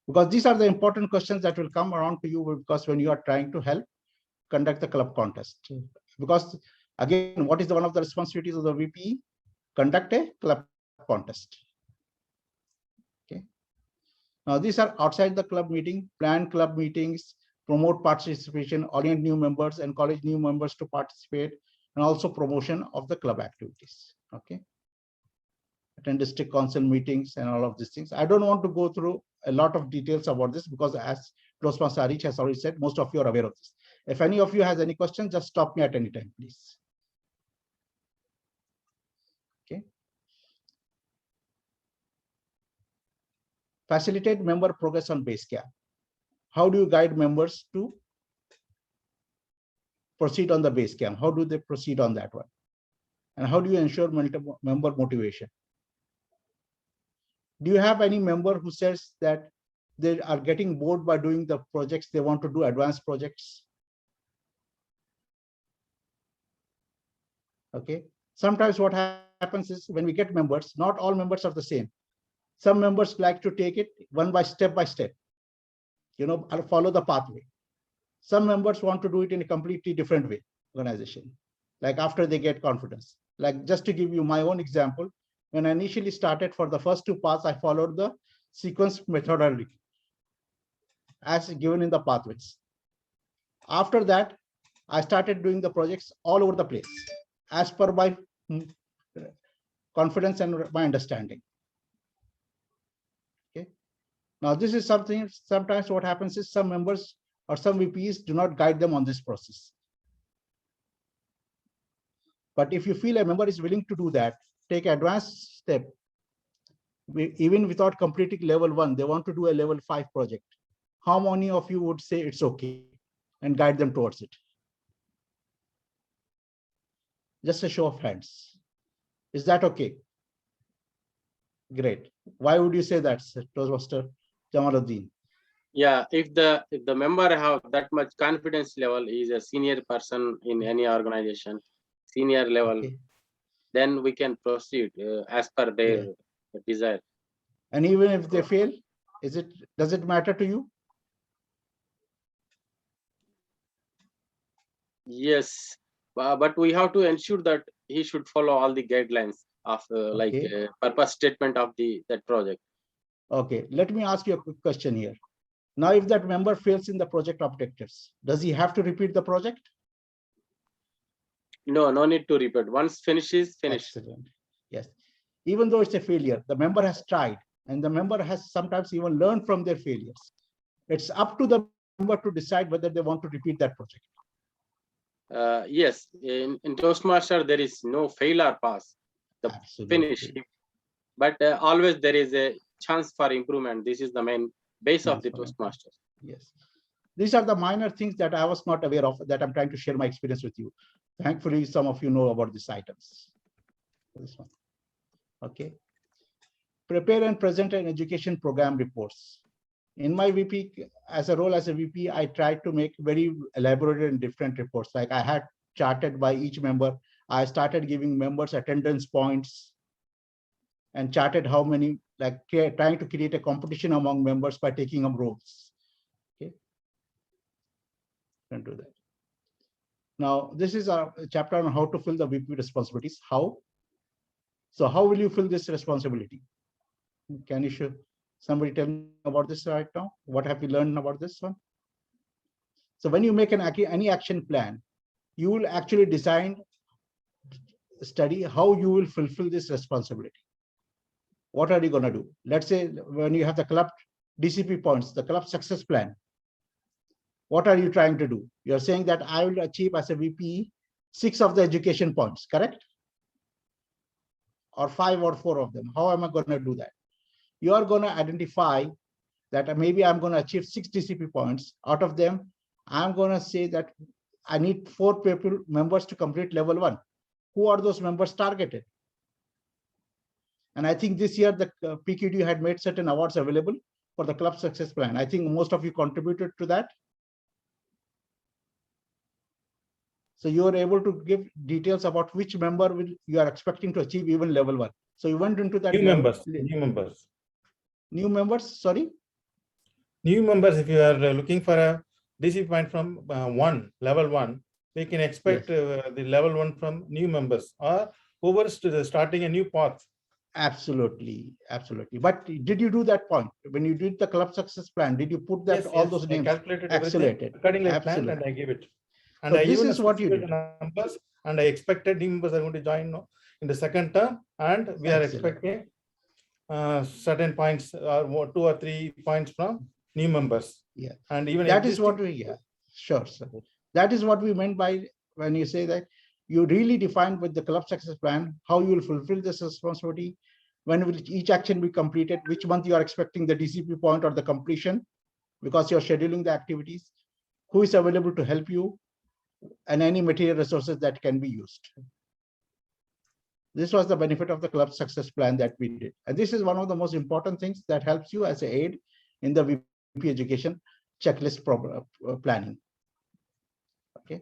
Because these are the important questions that will come around to you because when you are trying to help conduct the club contest. Because again, what is one of the responsibilities of the VP? Conduct a club contest. Okay. Now these are outside the club meeting, plan club meetings, promote participation, orient new members, encourage new members to participate, and also promotion of the club activities. Okay. Attend district council meetings and all of these things. I don't want to go through a lot of details about this because as Toastmaster Arish has already said, most of you are aware of this. If any of you has any questions, just stop me at any time, please. Okay. Facilitate member progress on base camp. How do you guide members to proceed on the base camp? How do they proceed on that one? And how do you ensure member motivation? Do you have any member who says that they are getting bored by doing the projects, they want to do advanced projects? Okay. Sometimes what happens is when we get members, not all members are the same. Some members like to take it step by step, follow the pathway. Some members want to do it in a completely different way, organization, like after they get confidence. Like just to give you my own example, when I initially started for the first 2 parts, I followed the sequence methodology as given in the pathways. After that, I started doing the projects all over the place as per my confidence and my understanding. Okay. Now, this is something, sometimes what happens is some members or some VPs do not guide them on this process. But if you feel a member is willing to do that, take advanced step, even without completing level 1, they want to do a level 5 project. How many of you would say it's okay and guide them towards it? Just a show of hands. Is that okay? Great. Why would you say that, Toastmaster Jamaluddin? Yeah, if the member have that much confidence level, is a senior person in any organization, senior level, Okay. then we can proceed as per their desire. And even if they fail, does it matter to you? Yes, but we have to ensure that he should follow all the guidelines of like purpose statement of that project. Okay, let me ask you a quick question here. Now, if that member fails in the project objectives, does he have to repeat the project? No, no need to repeat. Once finishes, finished. Excellent. Yes. Even though it's a failure, the member has tried, and the member has sometimes even learned from their failures. It's up to the member to decide whether they want to repeat that project. Yes, in Toastmaster, there is no fail or pass. The finish. But always there is a chance for improvement. This is the main base of the Toastmaster. Yes. These are the minor things that I was not aware of, that I'm trying to share my experience with you. Thankfully, some of you know about these items. This one. Okay. Prepare and present an education program reports. In my VP, as a role as a VP, I tried to make very elaborate and different reports. Like I had charted by each member. I started giving members attendance points and charted how many, like trying to create a competition among members by taking up roles. Okay. Don't do that. Now, this is a chapter on how to fill the VP responsibilities. How? So how will you fill this responsibility? Can you show somebody tell me about this right now? What have you learned about this one? So when you make any action plan, you will actually study how you will fulfill this responsibility. What are you going to do? Let's say when you have the club DCP points, the club success plan. What are you trying to do? You're saying that I will achieve as a VP 6 of the education points, correct? Or 5 or 4 of them. How am I going to do that? You are going to identify that maybe I'm going to achieve 6 DCP points. Out of them, I'm going to say that I need 4 members to complete level 1. Who are those members targeted? And I think this year the PQD had made certain awards available for the club success plan. I think most of you contributed to that. So you are able to give details about which member you are expecting to achieve even level 1. So you went into that. New members. New members, sorry? New members, if you are looking for a DC point from level 1, we can expect the level 1 from new members or whoever is starting a new path. Absolutely, absolutely. But did you do that point? When you did the club success plan, did you put that all those names? I calculated Excellent. everything accordingly planned and I gave it. And so I this even is what you did. Numbers, and I expected new members are going to join in the second term, and we are expecting certain points, 2 or 3 points from new members. Yeah, and even that is what we sure, sir. That is what we meant by when you say that you really define with the club success plan how you will fulfill this responsibility, when will each action be completed, which month you are expecting the DCP point or the completion, because you're scheduling the activities, who is available to help you, and any material resources that can be used. This was the benefit of the club success plan that we did. And this is one of the most important things that helps you as an aid in the VP education checklist planning. Okay.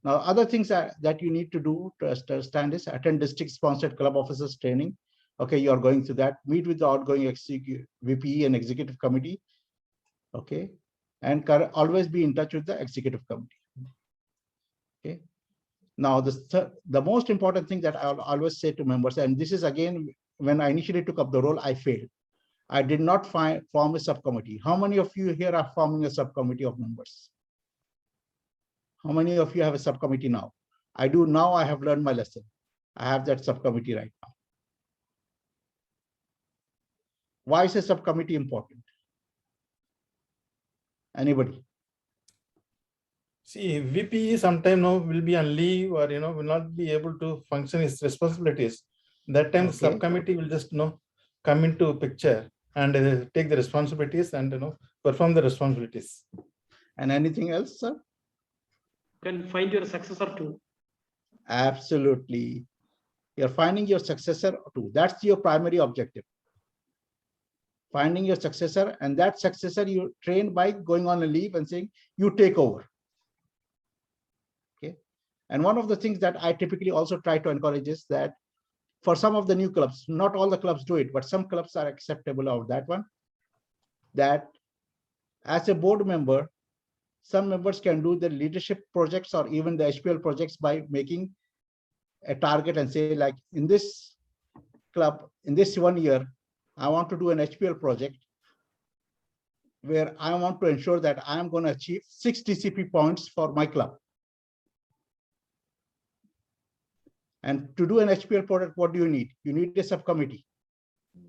Now, other things that you need to do to understand is attend district sponsored club officers training. Okay, you are going through that. Meet with the outgoing VP and executive committee. Okay. And always be in touch with the executive committee. Okay. Now, the most important thing that I'll always say to members, and this is again, when I initially took up the role, I failed. I did not form a subcommittee. How many of you here are forming a subcommittee of members? How many of you have a subcommittee now? I do now. I have learned my lesson. I have that subcommittee right now. Why is a subcommittee important? Anybody? See, VP sometime now will be on leave or will not be able to function his responsibilities. That time the subcommittee will just come into picture and take the responsibilities and perform the responsibilities. And anything else, sir? You can find your successor too. Absolutely. You're finding your successor too. That's your primary objective. Finding your successor, and that successor you train by going on a leave and saying, you take over. Okay. And one of the things that I typically also try to encourage is that for some of the new clubs, not all the clubs do it, but some clubs are acceptable of that one, that as a board member, some members can do the leadership projects or even the HPL projects by making a target and say, like, in this club, in this 1 year, I want to do an HPL project where I want to ensure that I am going to achieve 6 DCP points for my club. And to do an HPL project, what do you need? You need a subcommittee,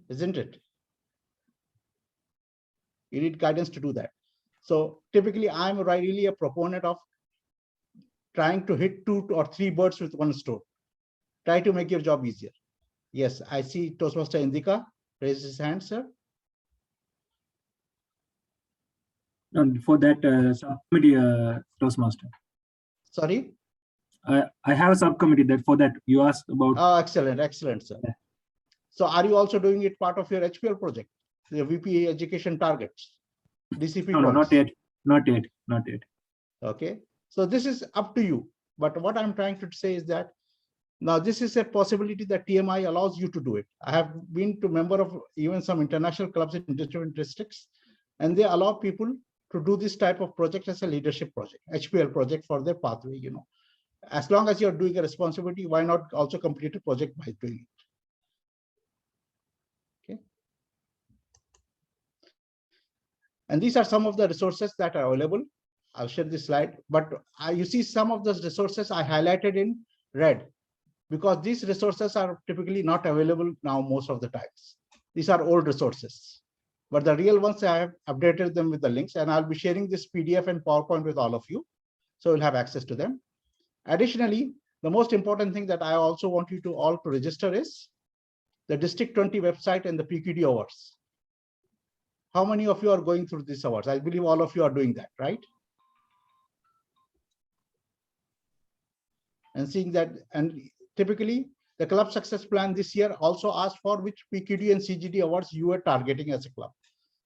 isn't it? You need guidance to do that. So typically, I'm really a proponent of trying to hit 2 or 3 birds with one stone. Try to make your job easier. Yes, I see Toastmaster Indika raise his hand, sir. For that subcommittee, Toastmaster. Sorry? I have a subcommittee that for that you asked about. Oh, excellent, excellent, sir. Yeah. So are you also doing it part of your HPL project, the VP education targets, DCP No, not yet, not yet, not yet. Okay, so this is up to you. But what I'm trying to say is that now this is a possibility that TMI allows you to do it. I have been to member of even some international clubs in different districts, and they allow people to do this type of project as a leadership project, HPL project for their pathway, As long as you're doing a responsibility, why not also complete a project by doing it? Okay. And these are some of the resources that are available. I'll share this slide, but you see some of those resources I highlighted in red, because these resources are typically not available now most of the times. These are old resources, but the real ones, I have updated them with the links, and I'll be sharing this PDF and PowerPoint with all of you, so you'll have access to them. Additionally, the most important thing that I also want you to all to register is the District 20 website and the PQD awards. How many of you are going through these awards? I believe all of you are doing that, right? And seeing that, and typically the club success plan this year also asked for which PQD and CGD awards you are targeting as a club.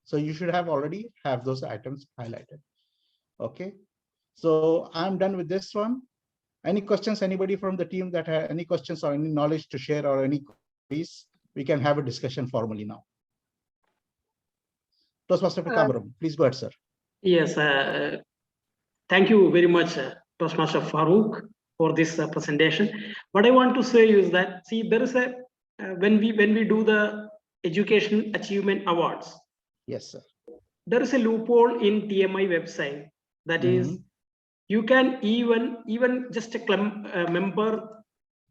So you should have already have those items highlighted. Okay, so I'm done with this one. Any questions, anybody from the team that have any questions or any knowledge to share or any queries, we can have a discussion formally now. Toastmaster Kamaram, please go ahead, sir. Yes, thank you very much, Toastmaster Farooq, for this presentation. What I want to say is that, see, there is a, when we do the Education Achievement Awards. Yes, sir. There is a loophole in TMI website that is, you can even just a member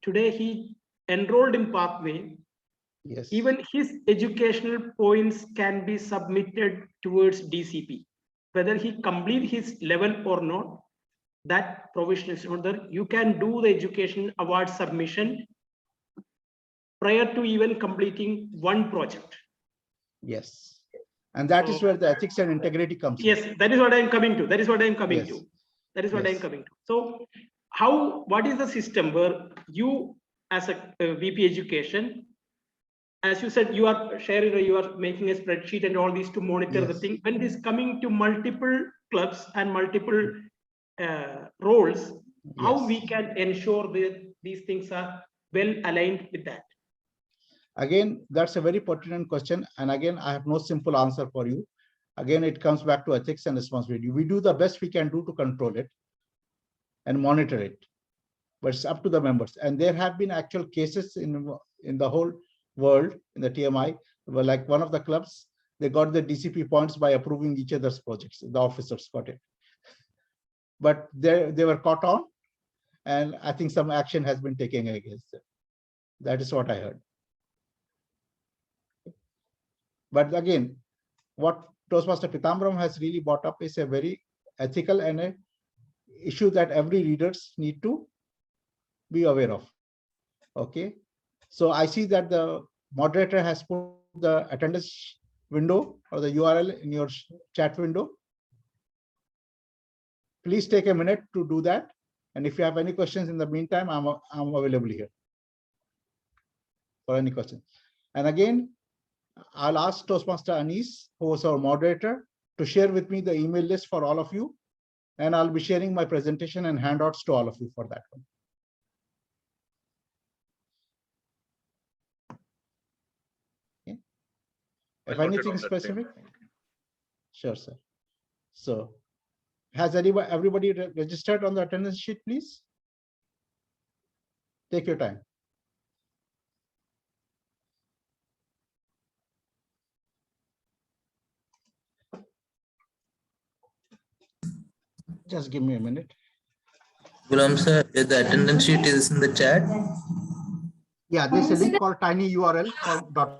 today, he enrolled in pathway. Yes. Even his educational points can be submitted towards DCP, whether he complete his level or not. That provision is not there. You can do the education award submission prior to even completing one project. Yes. And that is where the ethics and integrity comes. Yes, that is what I am coming to. That is what I am coming to. That is what I am coming to. So what is the system where you as a VP education, as you said, you are sharing, you are making a spreadsheet and all these to monitor the thing. When it is coming to multiple clubs and multiple roles, how we can ensure that these things are well aligned with that? Again, that's a very pertinent question. And again, I have no simple answer for you. Again, it comes back to ethics and responsibility. We do the best we can do to control it and monitor it, but it's up to the members. And there have been actual cases in the whole world, in the TMI, where like one of the clubs, they got the DCP points by approving each other's projects. The officers got it. but they were caught on, and I think some action has been taken against them. That is what I heard. But again, what Toastmaster Pitambram has really brought up is a very ethical and a issue that every readers need to be aware of. Okay, so I see that the moderator has put the attendance window or the URL in your chat window. Please take a minute to do that. And if you have any questions in the meantime, I'm available here for any questions. And again, I'll ask Toastmaster Anis, who was our moderator, to share with me the email list for all of you. And I'll be sharing my presentation and handouts to all of you for that one. Okay. If anything specific, sure, sir. So, has everybody registered on the attendance sheet, please? Take your time. Just give me a minute. Gulam sir, the attendance sheet is in the chat. Yeah, there's a link called tiny URL for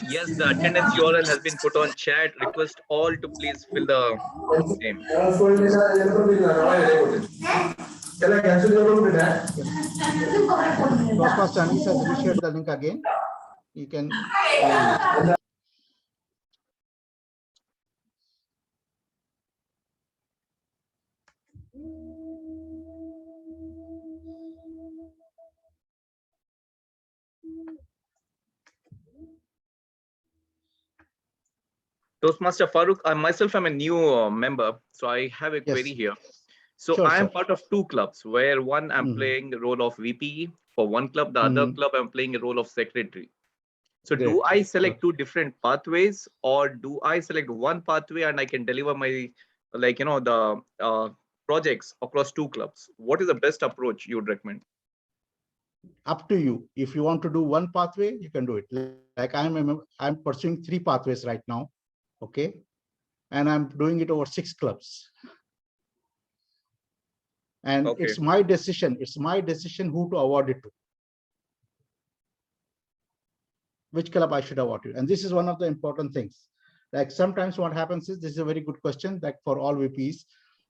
Yes, the attendance URL has been put on chat. Request all to please fill the same. Toastmaster Anis has reshared the link again. You can use it. Toastmaster Farooq, I myself am a new member, so I have a query here. So Sure, I am sir. part of two clubs, where one I'm playing the role of VP for one club, the other club I'm playing a role of secretary. So do I select two different pathways, or do I select one pathway and I can deliver my, the projects across two clubs? What is the best approach you would recommend? Up to you. If you want to do one pathway, you can do it. Like I'm pursuing 3 pathways right now. Okay. And I'm doing it over 6 clubs. And it's my decision. It's my decision who to award it to. Which club I should award it. And this is one of the important things. Like sometimes what happens is, this is a very good question, like for all VPs.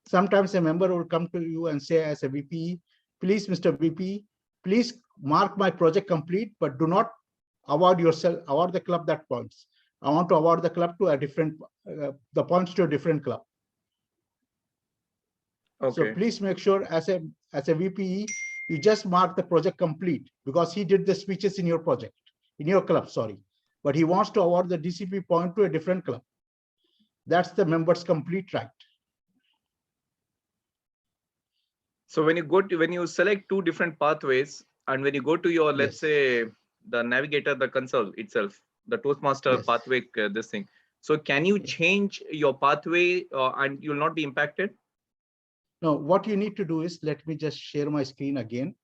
Sometimes a member will come to you and say, as a VP, please, Mr. VP, please mark my project complete, but do not award the club that points. I want to award the club to a different, the points to a different club. So please make sure as a VPE, you just mark the project complete, because he did the speeches in your project, in your club, sorry. But he wants to award the DCP point to a different club. That's the member's complete right. So when you select two different pathways, and when you go to your, let's say, the navigator, the console itself, the Toastmaster pathway, this thing. So can you change your pathway and you'll not be impacted? No, what you need to do is, let me just share my screen again,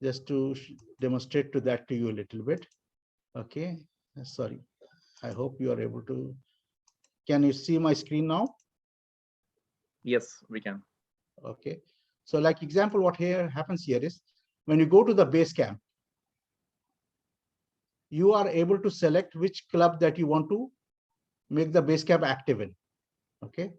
just to demonstrate that to you a little bit. Okay, sorry. I hope you are able to. Can you see my screen now? Yes, we can. Okay. So like example, what happens here is, when you go to the base camp, you are able to select which club that you want to make the base camp active in. Okay.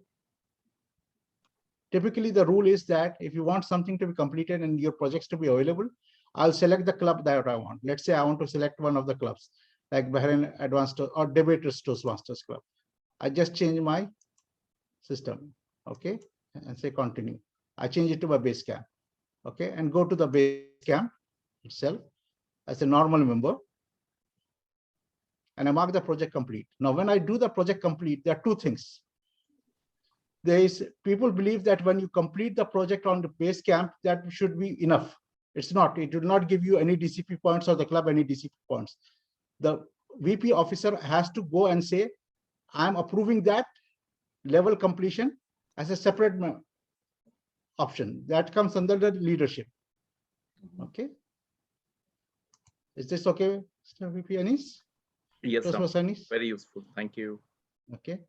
Typically, the rule is that if you want something to be completed and your projects to be available, I'll select the club that I want. Let's say I want to select one of the clubs, like Bahrain Advanced or Debaters Toastmasters Club. I just change my system, okay, and say continue. I change it to my base camp, okay, and go to the base camp itself as a normal member, and I mark the project complete. Now, when I do the project complete, there are two things. People believe that when you complete the project on the base camp, that should be enough. It's not. It will not give you any DCP points or the club any DCP points. The VP officer has to go and say, I'm approving that level completion as a separate option. That comes under the leadership. Okay. Is this okay, Mr. VP Anis? Yes, very useful. Thank you. Okay.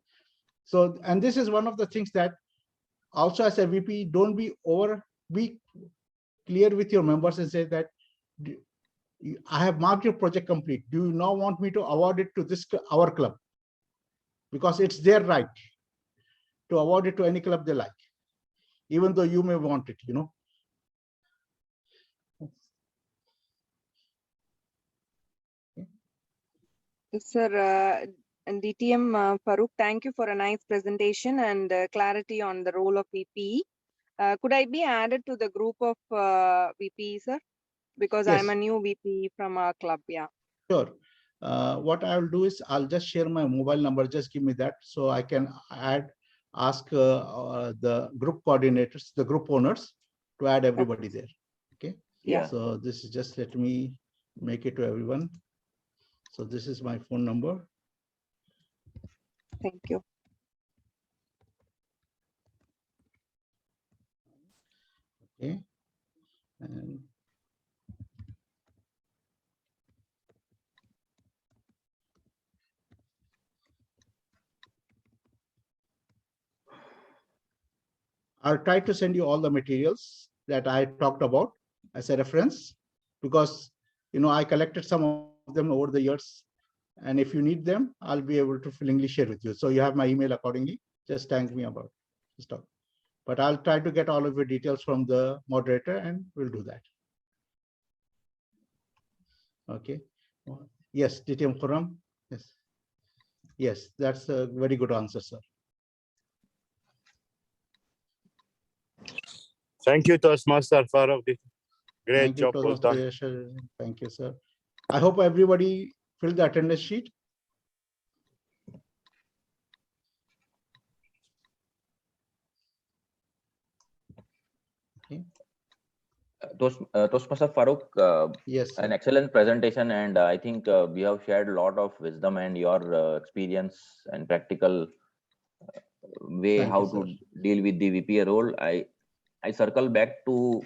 So, and this is one of the things that also as a VP, don't be clear with your members and say that I have marked your project complete. Do you now want me to award it to our club? Because it's their right to award it to any club they like, even though you may want it, Sir, and DTM Farooq, thank you for a nice presentation and clarity on the role of VP. Could I be added to the group of VP, sir? Because Yes. I'm a new VP from our club. Yeah. Sure. What I will do is I'll just share my mobile number. Just give me that so I can ask the group coordinators, the group owners, to add everybody there. Okay. Yeah. So this is just, let me make it to everyone. So this is my phone number. Thank you. Okay. And I'll try to send you all the materials that I talked about as a reference, because I collected some of them over the years, and if you need them, I'll be able to willingly share with you. So you have my email accordingly. Just thank me about stuff. But I'll try to get all of your details from the moderator, and we'll do that. Okay. Yes, DTM Khurram. Yes. Yes, that's a very good answer, sir. Thank you, Toastmaster Farooq. Great Thank job. you, Well done. Toastmaster. Thank you, sir. I hope everybody filled the attendance sheet. Okay. Toastmaster Farooq, yes, sir. An excellent presentation, and I think we have shared a lot of wisdom and your experience and practical way Thank how you, to deal with the VP role. I circle back to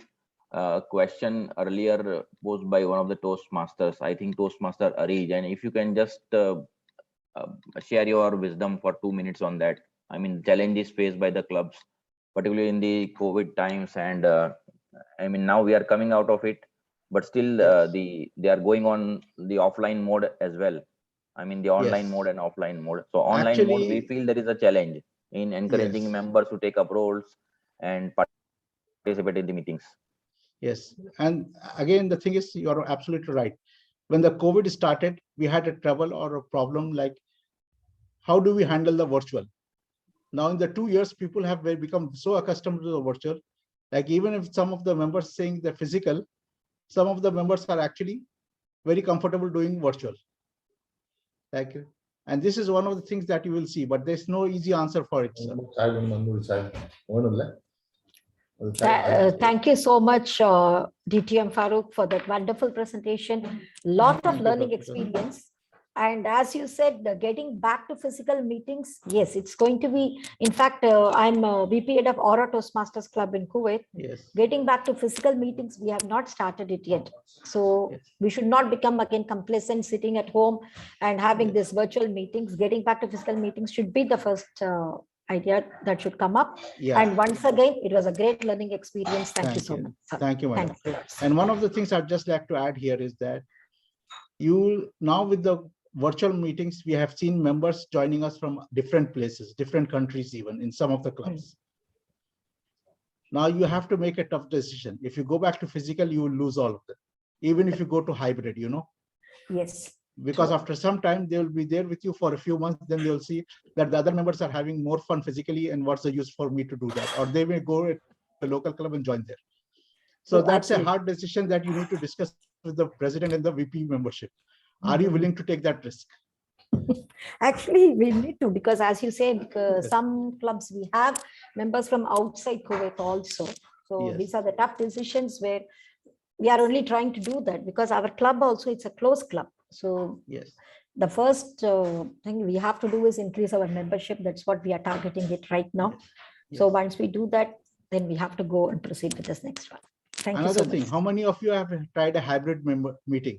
a question earlier posed by one of the Toastmasters, I think Toastmaster Arij, and if you can just share your wisdom for 2 minutes on that. I mean, challenges faced by the clubs, particularly in the COVID times, and I mean, now we are coming out of it, but still they are going on the offline mode as well. I mean, the online mode and offline mode. So online mode, we feel there is a challenge in encouraging members to take up roles and participate in the meetings. Yes, and again, the thing is, you're absolutely right. When the COVID started, we had a trouble or a problem like, how do we handle the virtual? Now, in the 2 years, people have become so accustomed to the virtual. Like, even if some of the members saying the physical, some of the members are actually very comfortable doing virtual. Like, and this is one of the things that you will see, but there's no easy answer for it. Thank you so much, DTM Farooq, for that wonderful presentation. Lot of learning experience. And as you said, getting back to physical meetings, yes, it's going to be, in fact, I'm a VP head of Aura Toastmasters Club in Kuwait. Yes. Getting back to physical meetings, we have not started it yet. So we should not become again complacent sitting at home and having these virtual meetings. Getting back to physical meetings should be the first idea that should come up. Yeah. And once again, it was a great learning experience. Thank you so much. Thank you, madam. Thank you. And one of the things I'd just like to add here is that you now with the virtual meetings, we have seen members joining us from different places, different countries, even in some of the clubs. Now you have to make a tough decision. If you go back to physical, you will lose all of them. Even if you go to hybrid, Yes. Because after some time, they will be there with you for a few months. Then they'll see that the other members are having more fun physically, and what's the use for me to do that? Or they may go to the local club and join there. So that's a hard decision that you need to discuss with the president and the VP membership. Are you willing to take that risk? Actually, we need to, because as you say, some clubs we have members from outside Kuwait also. So these are the tough decisions where we are only trying to do that, because our club also, it's a closed club. So the first thing we have to do is increase our membership. That's what we are targeting it right now. So once we do that, then we have to go and proceed with this next one. Thank you so much. Another thing, how many of you have tried a hybrid meeting?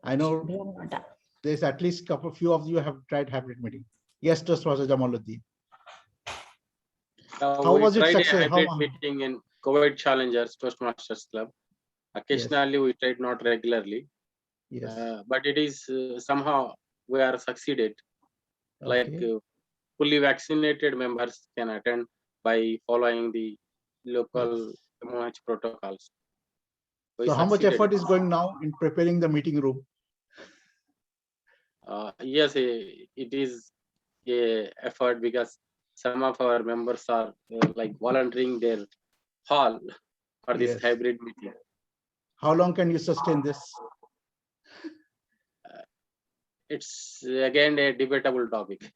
I know there's at least few of you have tried hybrid meeting. Yes, Toastmaster Jamaluddin. How we was it tried a success? hybrid meeting in COVID Challengers Toastmasters Club. Occasionally, we tried, not regularly. Yes. But it is somehow we are succeeded. Like fully vaccinated members can attend by following the local MOH protocols. We So how much succeeded. effort is going now in preparing the meeting room? Yes, it is a effort because some of our members are like volunteering their hall for this Yes. hybrid meeting. How long can you sustain this? It's again a debatable topic.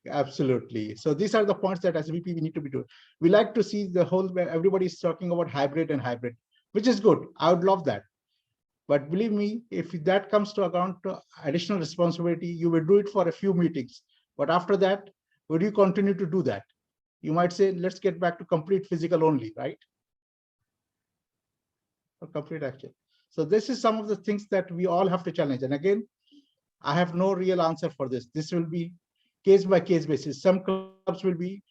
Absolutely. So these are the points that as VP we need to be doing. We like to see the whole, everybody is talking about hybrid and hybrid, which is good. I would love that. But believe me, if that comes to account to additional responsibility, you will do it for a few meetings. But after that, would you continue to do that? You might say, let's get back to complete physical only, right? Or complete action. So this is some of the things that we all have to challenge. And again, I have no real answer for this. This will be case by case basis. Some clubs will be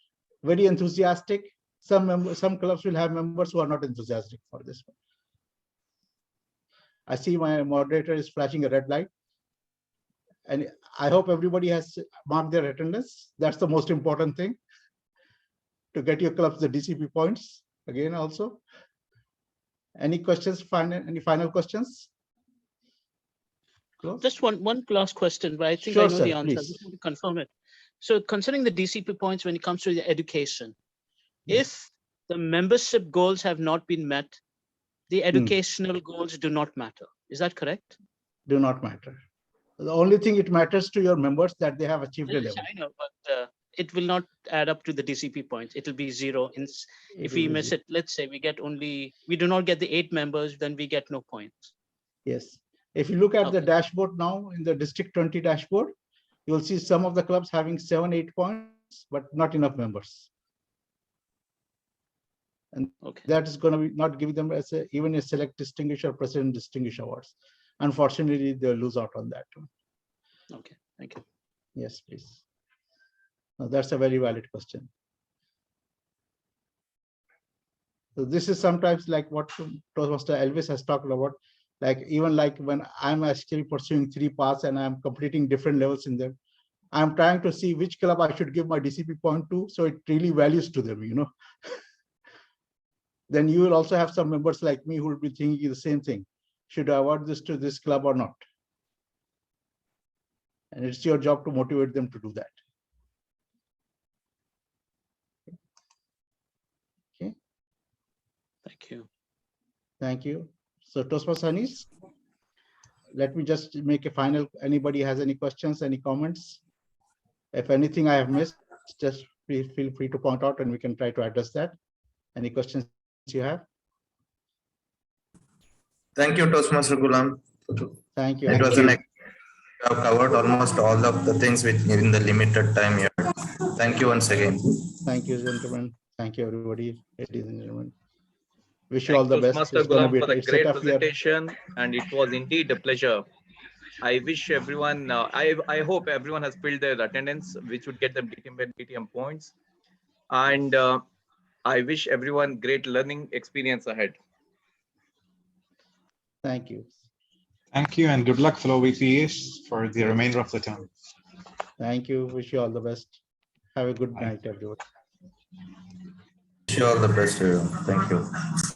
very enthusiastic. Some clubs will have members who are not enthusiastic for this one. I see my moderator is flashing a red light. And I hope everybody has marked their attendance. That's the most important thing. To get your clubs the DCP points again also. Any questions, any final questions? Close? Just one last question, but I think Sure, I know sir, the answer. I please. just want to confirm it. So considering the DCP points when it comes to the education, if the membership goals have not been met, the educational goals do not matter. Is that correct? Do not matter. The only thing it matters to your members that they have achieved a level. I know, but it will not add up to the DCP points. It will be zero. If we miss it, let's say we do not get the 8 members, then we get no points. Yes. If you look at the dashboard now in the District 20 dashboard, you'll see some of the clubs having 7, 8 points, but not enough members. And that is going to be not giving them as even a select distinguished or president distinguished awards. Unfortunately, they'll lose out on that. Okay, thank you. Yes, please. Now, that's a very valid question. So this is sometimes like what Toastmaster Elvis has talked about, like even like when I'm actually pursuing 3 paths and I'm completing different levels in them, I'm trying to see which club I should give my DCP point to, so it really values to them, you know. Then you will also have some members like me who will be thinking the same thing. Should I award this to this club or not? And it's your job to motivate them to do that. Okay. Thank you. Thank you. So Toastmaster Anis, let me just make a final. Anybody has any questions, any comments? If anything I have missed, just feel free to point out and we can try to address that. Any questions you have? Thank you, Toastmaster Gulam. Thank you. It was an you have covered almost all of the things within the limited time here. Thank you once again. Thank you, gentlemen. Thank you, everybody, ladies and gentlemen. Wish you all the best. Toastmaster Gulam for the great presentation, and it was indeed a pleasure. I wish everyone, I hope everyone has filled their attendance, which would get them DTM points. And I wish everyone great learning experience ahead. Thank you. Thank you, and good luck, fellow VPAs, for the remainder of the term. Thank you. Wish you all the best. Have a good night, everyone. Wish you all the best, everyone. Thank you.